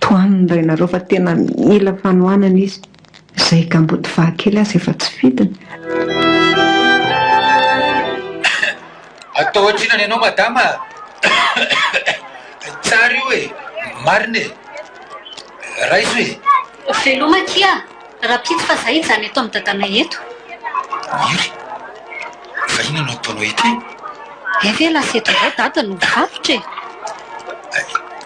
Toaniny rainareo fa tena mila fanohanana izy. Izay kamboty fahakely azy efa tsy fidiny. Atao ohatrinany ianao madama. Tsara io e, marina e. Raiso e. Veloma kia, raha pitsy fa zay izany eto amin'ny dadana eto. Miry, fa ina no ataonao eto e? Eve laseto izay dada no varotra e.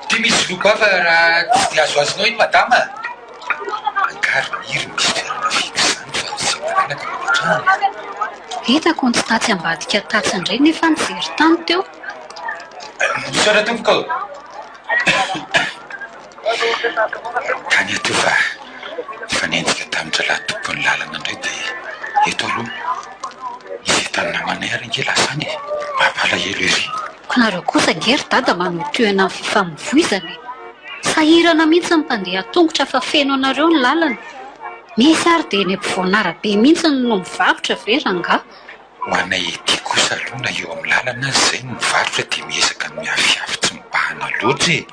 Ty misy loko hafa raha tsy dia azoazonao iny madama. Angary miry misy toerana fika izany fa tsy maranaka mipetrahana. Hitako ny tsy tatsy ambadika tatsy indray nefa nijery tany teo. Misaotra tompoko ao. Tany ato fa nendrika tamin'ny raha tompony lalana indray dia eto aloha misy entany namanay ary nge lasany e. Mampalahelo ery. Ko nareo kosa ngery dada manao toerana amin'ny fifamoivoizana. Sahirana mihitsy ny mpandeha tongotra fa feno anareo ny lalana. Misy ary dia eny ampovoan'arabe mihitsy no mivarotra ve ranga. Ho anay ety kosa aloha na eo amin'ny lalana azy izay ny mivarotra dia miezaka ny miafiafy tsy mibahana loatra e.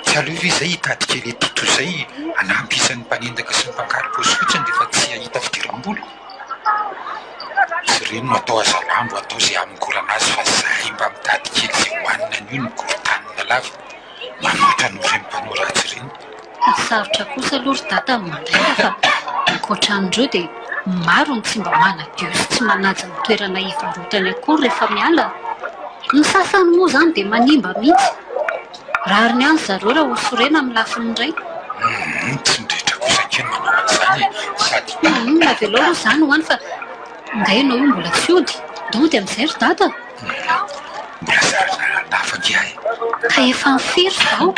Tsy aloha izay hitady kely etito izay hanampy isan'ny mpanendaka sy ny mpankary paosy fotsiny rehefa tsy hahita fidiram-bola. Izy ireny no atao azalambo atao izay amingorana azy fa zahay mba mitady kely izay hohanina an'io ny gorontanina lava. Manoatra no ireny mpanao ratsy ireny. Sarotra kosa aloha ry dada mandreka fa ankoatran'ireo dia maro ny tsy mba manadio sy tsy manaja ny toerana hivarotany akory rehefa miala. Ny sasany moa izany dia manimba mihitsy. Rariny any zareo raha hosorena amin'ny lafiny indray. Tsy midrehitra kosa kely manao an'izany e. Sady Avelao aloha izany ho any fa nga ianao io mbola tsy ody. Dody amin'izay ry dada. mbola zarazara lafa nge ahy. Ka efa mifiry izao.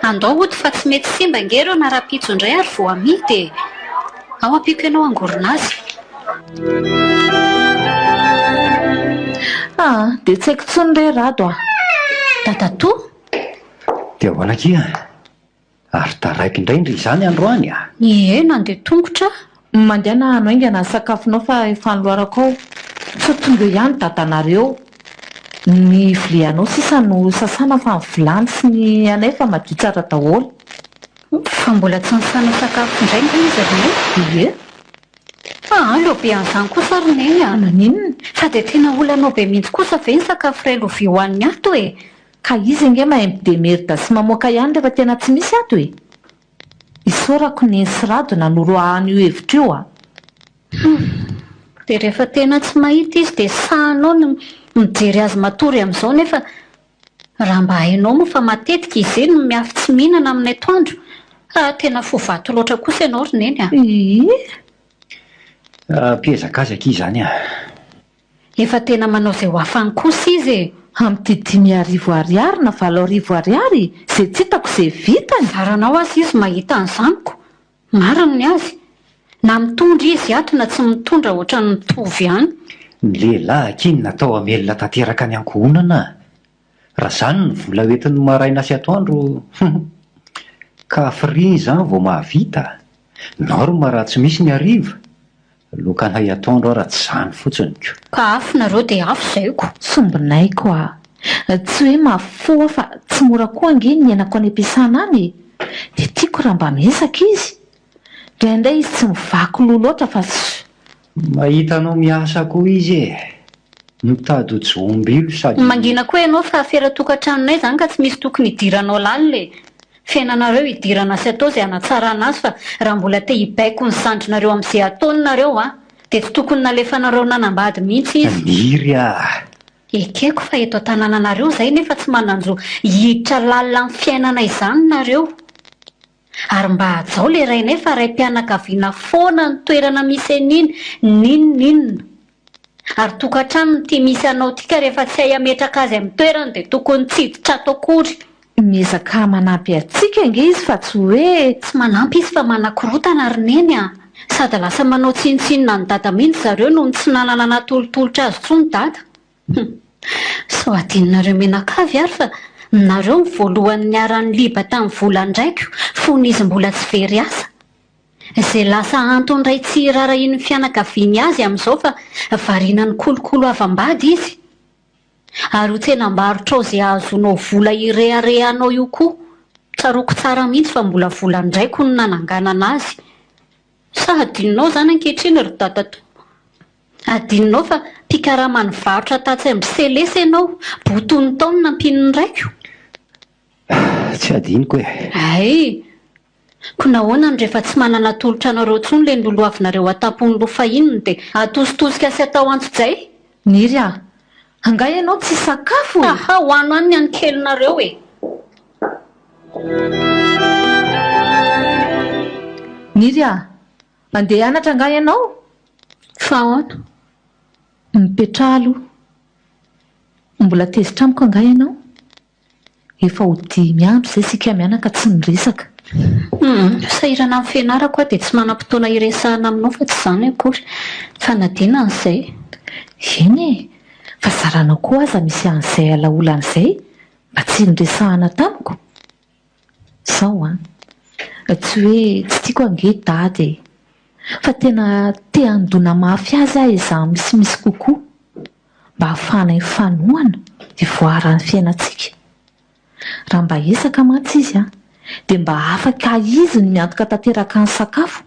Andao ody fa tsy mety simba ngereo na rapitso indray ary vao amidy dia ao ampiko ianao angorona azy. Dia tsy haiko tsony re rado a. Dada to? Dia hoana kia ary taraiky indraindra izany androany a. Ie, nandeha tongotra. Mandeha na hanoaingana ny sakafonao fa efa niloarako ao. Tsy tonga ihany dadanareo. Ny vilianao sisa no sasana fa ny vilany sy ny anay fa madio tsara daholo. Fa mbola tsy nisana sakafo indray nge izy avy Ie, aleo be an'izany kosa ary neny a. naninona? Fa dia tena olanao be mihitsy kosa ve ny sakafo iray lovia hoaniny ato e? Ka izy nge mahay midemerida sy mamoaka ihany rehefa tena tsy misy ato e. Isaorako ny siradona no roahany io hevitra io a. Dia rehefa tena tsy mahita izy dia sahanao no mijery azy matory amin'izao nefa raha mba hainao moa fa matetika izy no miafy tsy mihinana amin'ny atoandro. Tena fovato loatra kosa ianao ry neny a. Mpiezakazaka izany a. Efa tena manao izay ho afany kosa izy e. Amin'ny 5,000 na 7,000 izay tsy hitako izay vitany. Zaranao azy izy mahita an'izaniko. Marina ny azy. Na mitondra izy ato na tsy mitondra ohatra ny mitovy ihany. Ny lehilahy kiny natao hamelona tanteraka ny ankohonana. Raha izany ny vola hoentiny maraina sy atoandro ka fria izany vao mahavita. Norma raha tsy misy ny hariva. Lokanay atoandro raha tsy izany fotsiny ko. Ka afo nareo dia afo izayko. Sombinay koa. Tsy hoe mafoa fa tsy mora koa ange ny ianako any am-piasana any. Dia tiako raha mba miesaka izy. Indraindray izy tsy mivaky loha loatra fa Mahita anao miasa koa izy e. Mitady ho jombilo sady Mangina koa ianao fa fera-tokantranonay izany ka tsy misy tokony hidiranao lalina. Fiainanareo hidirana sy atao izay hanatsarana azy fa raha mbola te hibaiko ny sandrinareo amin'izay ataony nareo dia tsy tokony nalefanareo nanambady mihitsy izy. Niry a. Ekeko fa eto an-tanànanareo izay nefa tsy mananjo hiditra lalina amin'ny fiainana izany nareo. Ary mba hajao le rainay fa raim-pianakaviana foana ny toerana misy an'iny ninona. Ary tokantrano ty misy anao tika rehefa tsy hay ametraka azy amin'ny toerana dia tokony tsiditra ato akory. miezaka manampy atsika nge izy fa tsy hoe Tsy manampy izy fa manakorotana ary neny a. Sady lasa manao tsinitsinina ny dada mihitsy zareo noho ny tsy nanana natolotolotra azy tsony dada. So adinonareo menakavy ary fa nareo ny voalohany niaran'ny liba tamin'ny volan-draiko fony izy mbola tsy very asa. Izay lasa antony ray tsy rarahin'ny fianakaviany azy amin'izao fa variana ny kolokolo avam-bady izy. Ary ho tena mbarotrao izay ahazonao vola ireharehanao io koa. Tsaroko tsara mihitsy fa mbola volan-draiko no nananganana azy. Sa adinonao izany ankehitriny ry dadato. Adinonao fa mpikaramany varotra tatsy amin'ny selesa ianao. Botony taona nampin'ny raiko. Tsy adiniko e. Ay, ko nahoana ny rehefa tsy manana tolotra anareo tsony le noloavinareo atapony lofahininy dia atositosika sy atao antso-jay. niry a anga ianao tsy sakafo e. Hoano any ny ankelinareo e. niry a mandeha hianatra anga ianao Fa ahoana? mipetrahalo mbola tezitra amiko anga ianao efa ho 10 andro izay sika mianaka tsy miresaka. Sahirana amin'ny fianarako dia tsy manam-potoana iresahana aminao fa tsy izany akory. Fa nadina an'izay. Eny e fa zaranao koa aza misy an'izay alaolan'izay mba tsy niresahana tamiko. Sao tsy hoe tsy tiako ange dady fa tena te handona mafy azy aho izaho misimisy kokoa mba hahafahanay fanohana dia voaran'ny fiainantsika. Raha mba esaka mantsy izy dia mba afaka izy no miantoka tanteraka ny sakafo.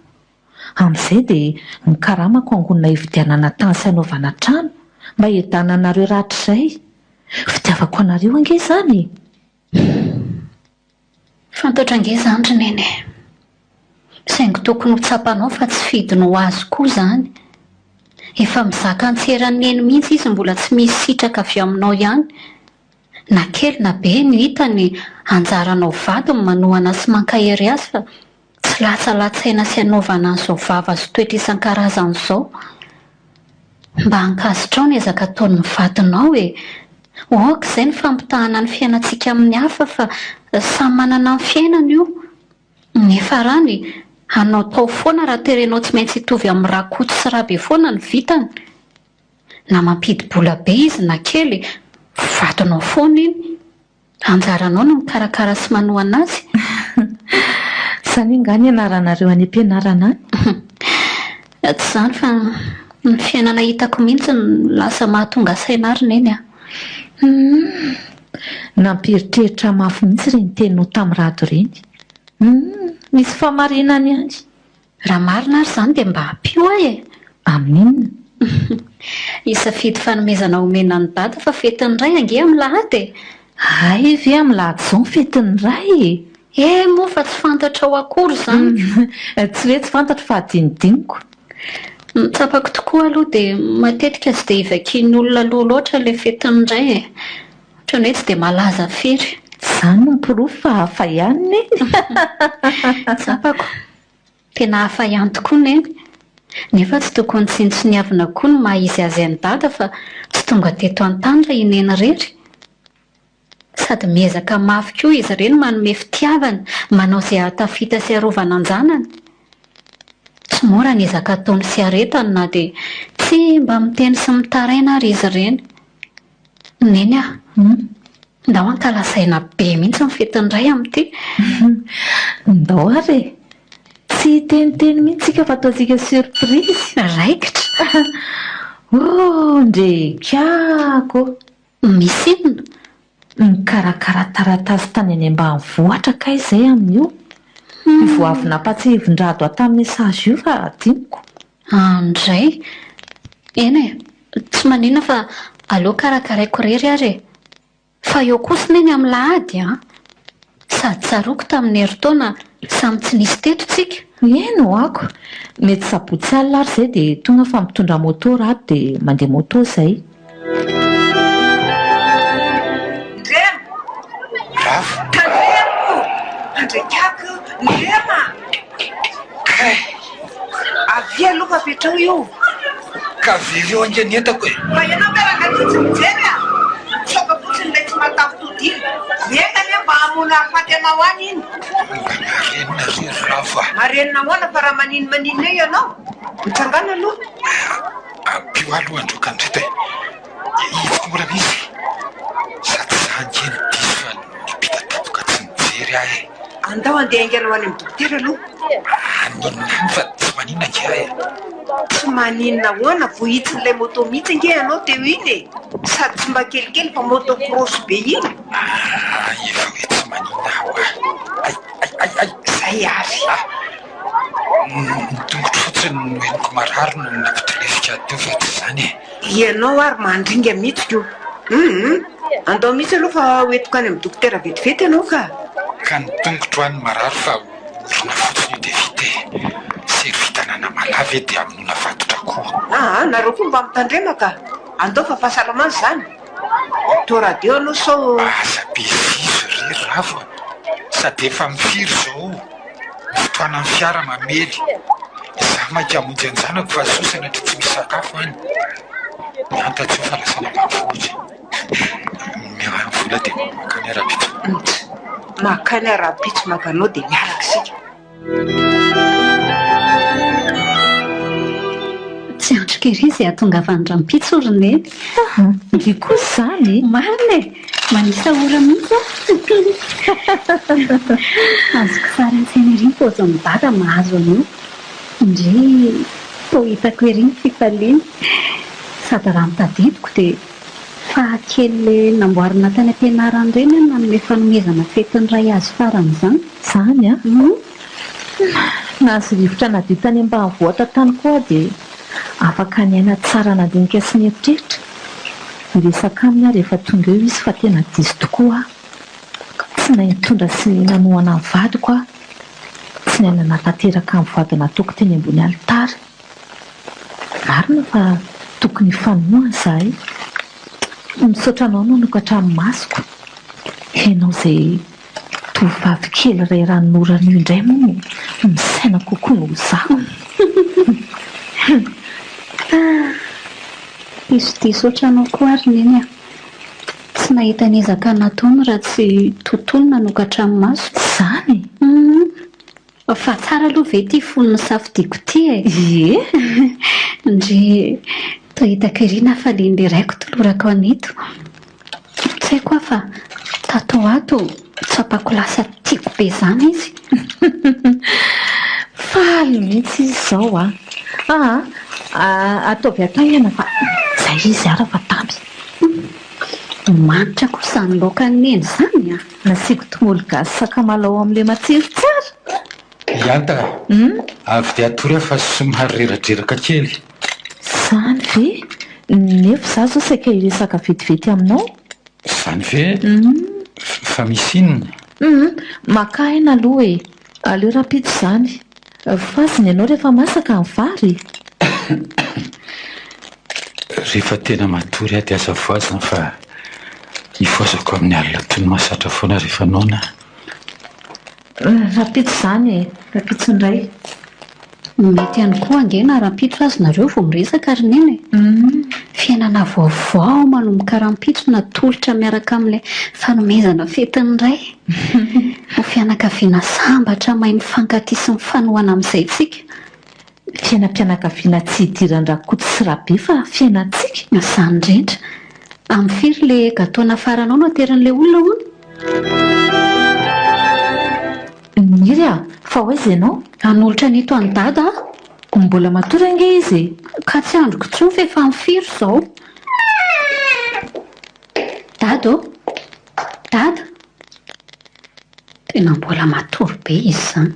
Amin'izay dia ny karamako angonina hividianana tany sy hanaovana trano mba hiadana anareo rahatrizay. Fitiavako anareo ange izany. Fantatra ange izany ry neny. Saingy tokony ho tsapanao fa tsy fidiny ho azy koa izany. Efa mizaka antseran'ny neny mihitsy izy mbola tsy misy sitraka avy aminao ihany. Na kely na be ny hitany anjaranao vady ny manohana sy mankahery azy fa tsy latsalatsaina sy hanaovana an'izao vava sy toetra isan-karazany izao. Mba hankasitrao ny ezaka ataon'ny vadinao e. Oaka izay ny fampitahana ny fiainantsika amin'ny hafa fa samy manana ny fiainany io. Nefa rany hanao tao foana raha terenao tsy maintsy hitovy amin'ny rakoto sy rabe foana ny vitany. Na mampidibola be izy na kely vadinao foana iny. Anjaranao no mikarakara sy manohana azy. Sany ngany ianaranareo any am-pianarana any. Tsy izany fa ny fiainana hitako mihitsy ny lasa mahatonga saina ary neny Nampiritreritra mafy mihitsy reny teninao tamin'ny rado reny. Misy famarinany any. Raha marina ary izany dia mba hampio ahy e. Amin'inona? Isafidy fanomezana omena ny dada fa fetiny ray ange amin'ny lahady e. Ay ve amin'ny lahady izao ny fetiny ray e? Moa fa tsy fantatra ao akory izany. Tsy hoe tsy fantatra fa adinidiniko. Mitsapako tokoa aloha dia matetika tsy dia ivakian'ny olona loha loatra ilay fetiny ray e. Ohatrany hoe tsy dia malaza firy. Izany no pirofo fa hafa ihany e. Tsapako. Tena hafa ihany tokoa neny. Nefa tsy tokony tsintsiniavina koa no maha-izy azy any dada fa tsy tonga teto an-tany raha ineny rery. Sady miezaka mafy koa izy ireny manome fitiavana, manao izay hatafita sy harovana anjanany. Tsy mora ny ezaka ataony sy aretany na dia tsy mba miteny sy mitaraina ary izy ireny. Neny aho. Ndao ankalasaina be mihitsy ny fetiny ray amin'ity. Ndao ary tsy teniteny mihitsy fa ataontsika surprise. Raikitra. Ndrekako. Misy inona? Mikarakara taratasy tany any ambanivohitra kay izay amin'io. Voavy nampatsahivin-drado ato amin'ny mesazy io fa adiniko. Andray. Eny e, tsy maninona fa aleo karakaraiko rery ary e. Fa eo kosa neny amin'ny lahady sady tsaroako tamin'ny herintaona samy tsy nisy teto tsika. Eno ako. Mety sabotsy alina ary izay dia tonga fa mitondra moto ato dia mandeha moto izay. Andrekako ndrema. Avy aloha apetrao io. Ka vivy eo ange netako e. Fa ianao miaraka tsy mijery a. Soka fotsiny ilay tsy matafitodilo. Miengany mba hamono afaty anao any iny. Marenina rery rafa. Marenina moana fa raha maninina eo ianao. Mitsangana aloha. Ampio aloha androka andrety. Izy mora misy. Sady za angeny diso fa nipita tatoka tsy mijery ahy. Andao andeha ainganao any amin'ny dokotera aloha. Maninona fa tsy maninona ange ahy. Tsy maninona hoana vohitsin'ilay moto mihitsy ange ianao teo iny e. Sady tsy mba kelikely fa moto cross be iny. Efa hoe tsy maninona aho Ay, zay avy. Tongotro fotsiny no henoko marary no nampitorefika teo fa tsy izany e. Ianao ary mandringa mihitsy io. Andao mihitsy aloha fa hoentiko any amin'ny dokotera vetivety ianao ka. Ka ny tongotro any marary fa orona fotsiny io dia vita e. Sery vitanana malava dia aminona vatotra koa. Nareo koa mba mitandrema ka. Andao fa fahasalamana izany. To radio anao sao. Asa be zizo rery rafa. Sady efa mifiry izao. Fotoana amin'ny fiara mamely. Za maika hamonjy anjanako fa sosana tsy misy sakafo any. Miantatso fa lasana ambanivohitra. Miarany vola dia makany arabitso. Makany arabitso makanao dia miaraka sika. Tsy antrika ery izay ahatonga vandram-pitso orony eny. Ny kosa izany. Marina e, manisa ora mihitsy. Azoko farantsena ery ny paozin'ny dada mahazo an'io. Indray toa hitako ery ny fifaliana. Sady raha mitadidiko dia fahakely namboarina tany am-pianarana ireny nanome fanomezana fetiny ray azy faran'izany. Izany nahazo rivotra nadio tany ambanivohitra tany koa dia afaka ny aina tsara nandinika sy ny eritreritra. Miresaka aminy ary efa tonga eo izy fa tena diso tokoa. Tsy nahay nitondra sy nanohana ny vadiko aho. Tsy nahay nanatanteraka amin'ny vady natoko teny ambony alitara. Marina fa tokony fanohana izahay. Misaotra anao nanokatra amin'ny masoko. Ianao izay tovovavy kely iray ranon'orana io indray moa misaina kokoa noho izaho. Diso ohatranao koa ary neny a. Tsy nahita nezaka nataony raha tsy tontolo nanokatra amin'ny maso. Izany? Fa tsara aloha ve ity fonony safidiako ity e. Ndry toa hitako ery na fa lian'ilay raiko tolorako anito. Tsy haiko aho fa tato ato tsapako lasa tiako be izany izy. Faly mihitsy izy izao ataovy atao iana fa izay izy ara fa tamby. manitra kosa ny laoka neny izany a. Nasiako tongolo gasy sakamalao amin'ilay matsiro tsara. Ianta avy dia atory fa somary reradreraka kely. Izany ve? Nefa za zao saika hiresaka vetivety aminao. Izany ve? Fa misy inona? Maka aina aloha e. Aleo rapito izany. Faziny ianao rehefa masaka ny vary. Rehefa tena matory aty aza voazina fa hifozako amin'ny alina toy ny masatra foana rehefa noana. Rapito izany e. Rapito indray. Mety ihany koa angena rapitso azy nareo vao miresaka ary neny e. Fiainana vaovao manomboka rahampitso na tolotra miaraka amin'ilay fanomezana fetiny iray. Ho fianakaviana sambatra mahay mifankatia sy mifanohana amin'izay tsika. Fiainam-pianakaviana tsy hidiran-drakoto sy rabe fa fiainantsika. Izany indrindra. Amin'ny firy ilay gatao nafaranao no ateran'ilay olona hono? Niry a, fa hoaiza ianao? Hanolotra nito any dada a? Mbola matory ange izy. Ka tsy androko tsony fa efa mifiry izao. Dada ô? Dada? Tena mbola matory be izy izany.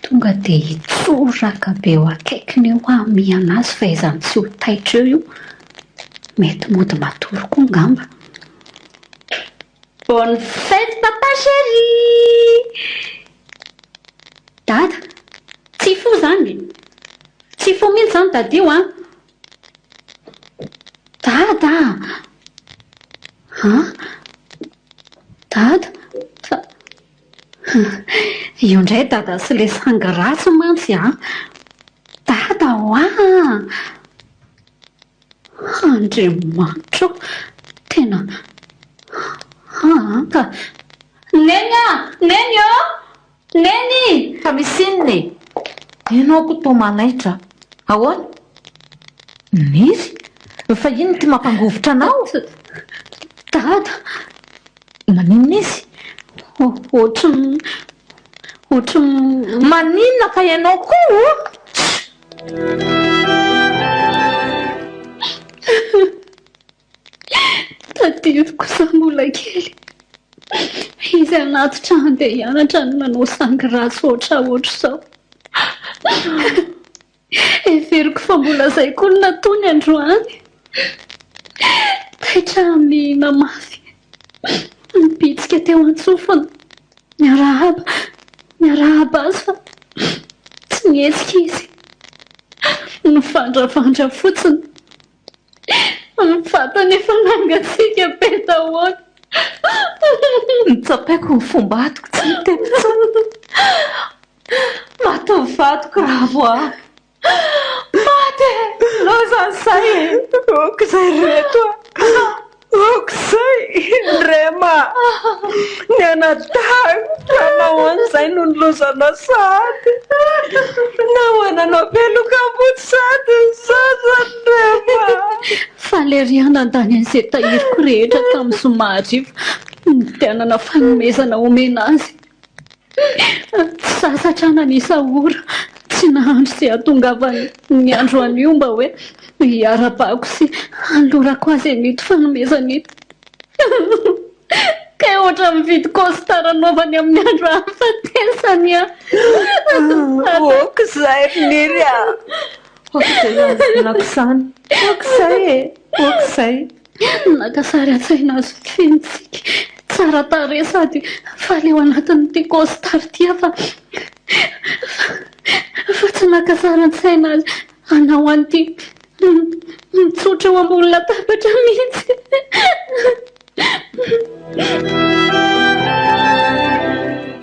Tonga dia hitsoraka be eo akaikiny eo miana azy fa izany tsy ho taitra eo io. Mety mody matory koa ngamba. Bonne fête papa chéri. Dada, tsy fo zany. Tsy fo mihitsy zany dadio a. Dada. Ha? Dada. Io indray dada sy le sanga ratsy mantsy a. Dada hoa. Andriamanitra tena. Ka Neny a! Neny ô! Neny! Fa misy inona e? Ianao koa toa manaitra. Ahoana? Niry? Fa ino ty mampangovotra anao? Dada! Maninona izy? Ohatry maninona fa ianao koa? Tadidiko sa mbola kely. Izy anaty trano dia hianatra no manao sangy ratsy ohatraohatry izao. Everiko fa mbola izay koa no nataony androany. Taitra mihina mafy. Nipitsika teo an-tsofiny. Miarahaba azy fa tsy nietsika izy. Nivandravandra fotsiny. Vatany efa nangatsiaka be daholo. Nitsapaiko ny fomba atoko tsy mitepitsony. Matovy vatoko raha voa. Maty lozan'izay e. Okizay reto okizay Rema ny anatahaka nahoan'izay no nilozana sady nahoananao belokambotsy sady ny sasany Rema. Faleriana andany an'izay tahiriko rehetra tamin'ny zomarivo nidianana fanomezana omena azy. Tsy sasatra nanisa ora tsy nahandro izay hatongavany ny andro anio mba hoe hiara-bako sy alorako azy anito fanomezana ito. Ka ohatra mividy costard anaovany amin'ny andro hafatesany a. Okizay Niry a. Okizay anjonako izany. Okizay e. Okizay. Nakasary an-tsaina azy fentsika. Tsara tarehy sady faly eo anatin'ity costard ty fa tsy nakasary an-tsaina azy hanao an'ity mitsotra eo ambony latabatra mihitsy.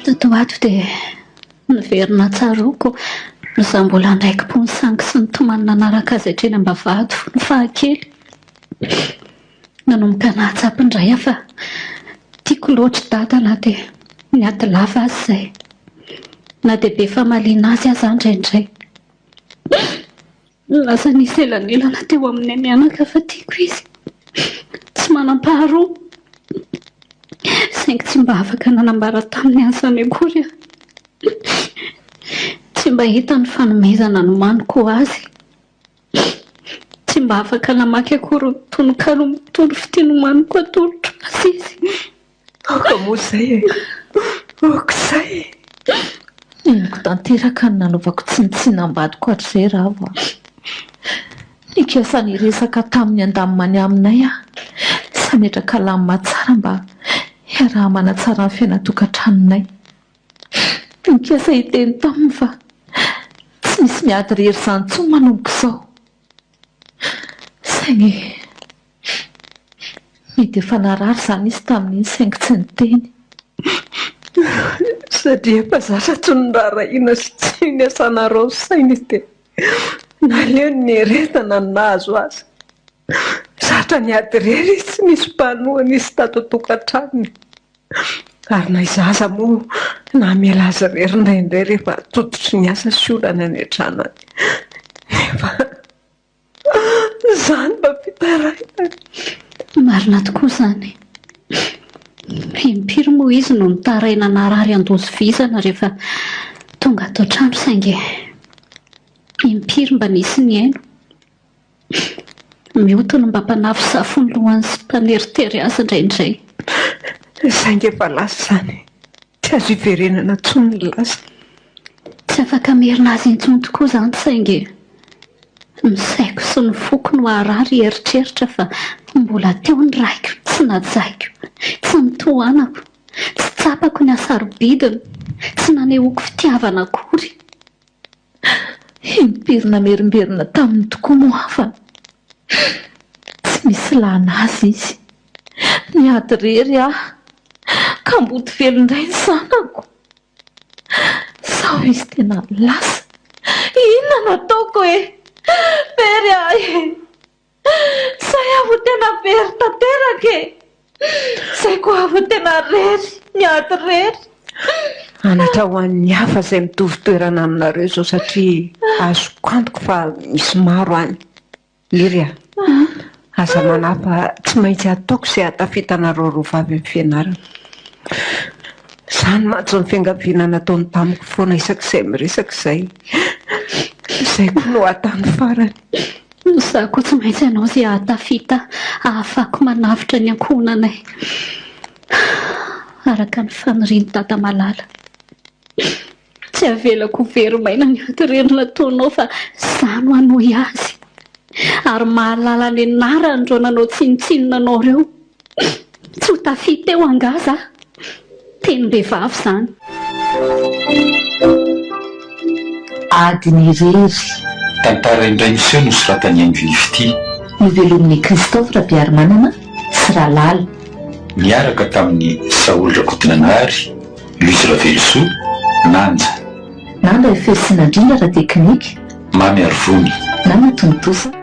Totoato dia niverina tsaroko za mbola ndraikim-po ny sangy sy ny tomanina anaraka azy hatreny ambavahady ny fahakely. Nanomboka nahatsapindray fa tiako loatra dada na dia miady lava azy izay. Na dia be famaliana azy aza indraindray. Lasa nisy elanelana teo amin'ny mianaka fa tiako izy. Tsy manam-paharoa. Saingy tsy mba afaka nanambara tamin'ny asany akory aho. Tsy mba hita ny fanomezana nomaniko azy. Tsy tsy mba afaka namaky akory tonokalo mitondro fitenomaniko atolotra asizy. Oka moa izay oka izay neniko tanteraka ny nanaovako tsinitsinambadiko hatr'izay rava. Nikasany resaka tamin'ny andamimany aminay sametraka lamina tsara mba hiaraha manatsara ny fiainatokantranonay. Nikasa hiteny taminy fa tsy misy miady rery izany intsony manomboka izao. Saingy mety efa narary izany izy tamin'iny saingy tsy niteny. satria efa zatra tsy nirarahiana sy tsy niasanareo saina izy dia naleo ny eretana ny nahazo azy. Zatra niady rery izy tsy misy mpanohana izy tato tokantranony. Ary na izaza moa na miala azy rery indraindray rehefa tototry ny asa sy olana ny an-tranany. Nefa izany mba fitaraina. Marina tokoa izany. Impiry moa izy no nitaraina narary an-dozy vizana rehefa tonga ato an-trano saingy impiry mba nisy ny aino. Miotona mba mpanafy safony lohany sy mpaneritery azy indraindray. Saingy efa lasa izany. Tsy azo hiverenana intsony ny lasa. Tsy afaka merina azy intsony tokoa izany saingy ny saiko sy ny foko no arary eritreritra fa mbola teo ny raiko tsy najaiko, tsy nitohanako, tsy tsapako ny asarobidiny, tsy nanehoako fitiavana akory. Impirina merimberina taminy tokoa moa fa tsy misy lana azy izy. Niady rery ka mboty velondray ny sanako. Sao izy tena lasa. Inona no ataoko Very say avo tena very tanteraka say koa avo tena rery niady rery. Anatra ho an'ny hafa izay mitovy toerana aminareo izao satria azoko antoka fa misy maro any. Liria, aza manafa tsy maintsy ataoko izay hatafitanareo roa vavy amin'ny fianarana. Izany mantsy ny fiangaviana nataony tamiko foana isak'izay miresaka izay. Izay koa no hatany farany. Za koa tsy maintsy ianao izay hatafita ahafako manavitra ny ankohonanay araka ny faniriany tata malala. Tsy avelako very maina ny atirery nataonao fa izany ho anohy azy ary mahalala ny anarany reo nanao tsinitsinina anao reo. Tsy ho tafita eo angaza tenim-behivavy izany. Adiny rery tantara indray miseho no soratany Angivy ity. Novelomin'ny Christophe Rabiarimanana sy Ralala. Niaraka tamin'ny Saoly Rakotonanary, Louise Ravelosoa, Nanja. Nanda Fesinandrina ra teknika. Mamy Arvony. Nana Tontosa.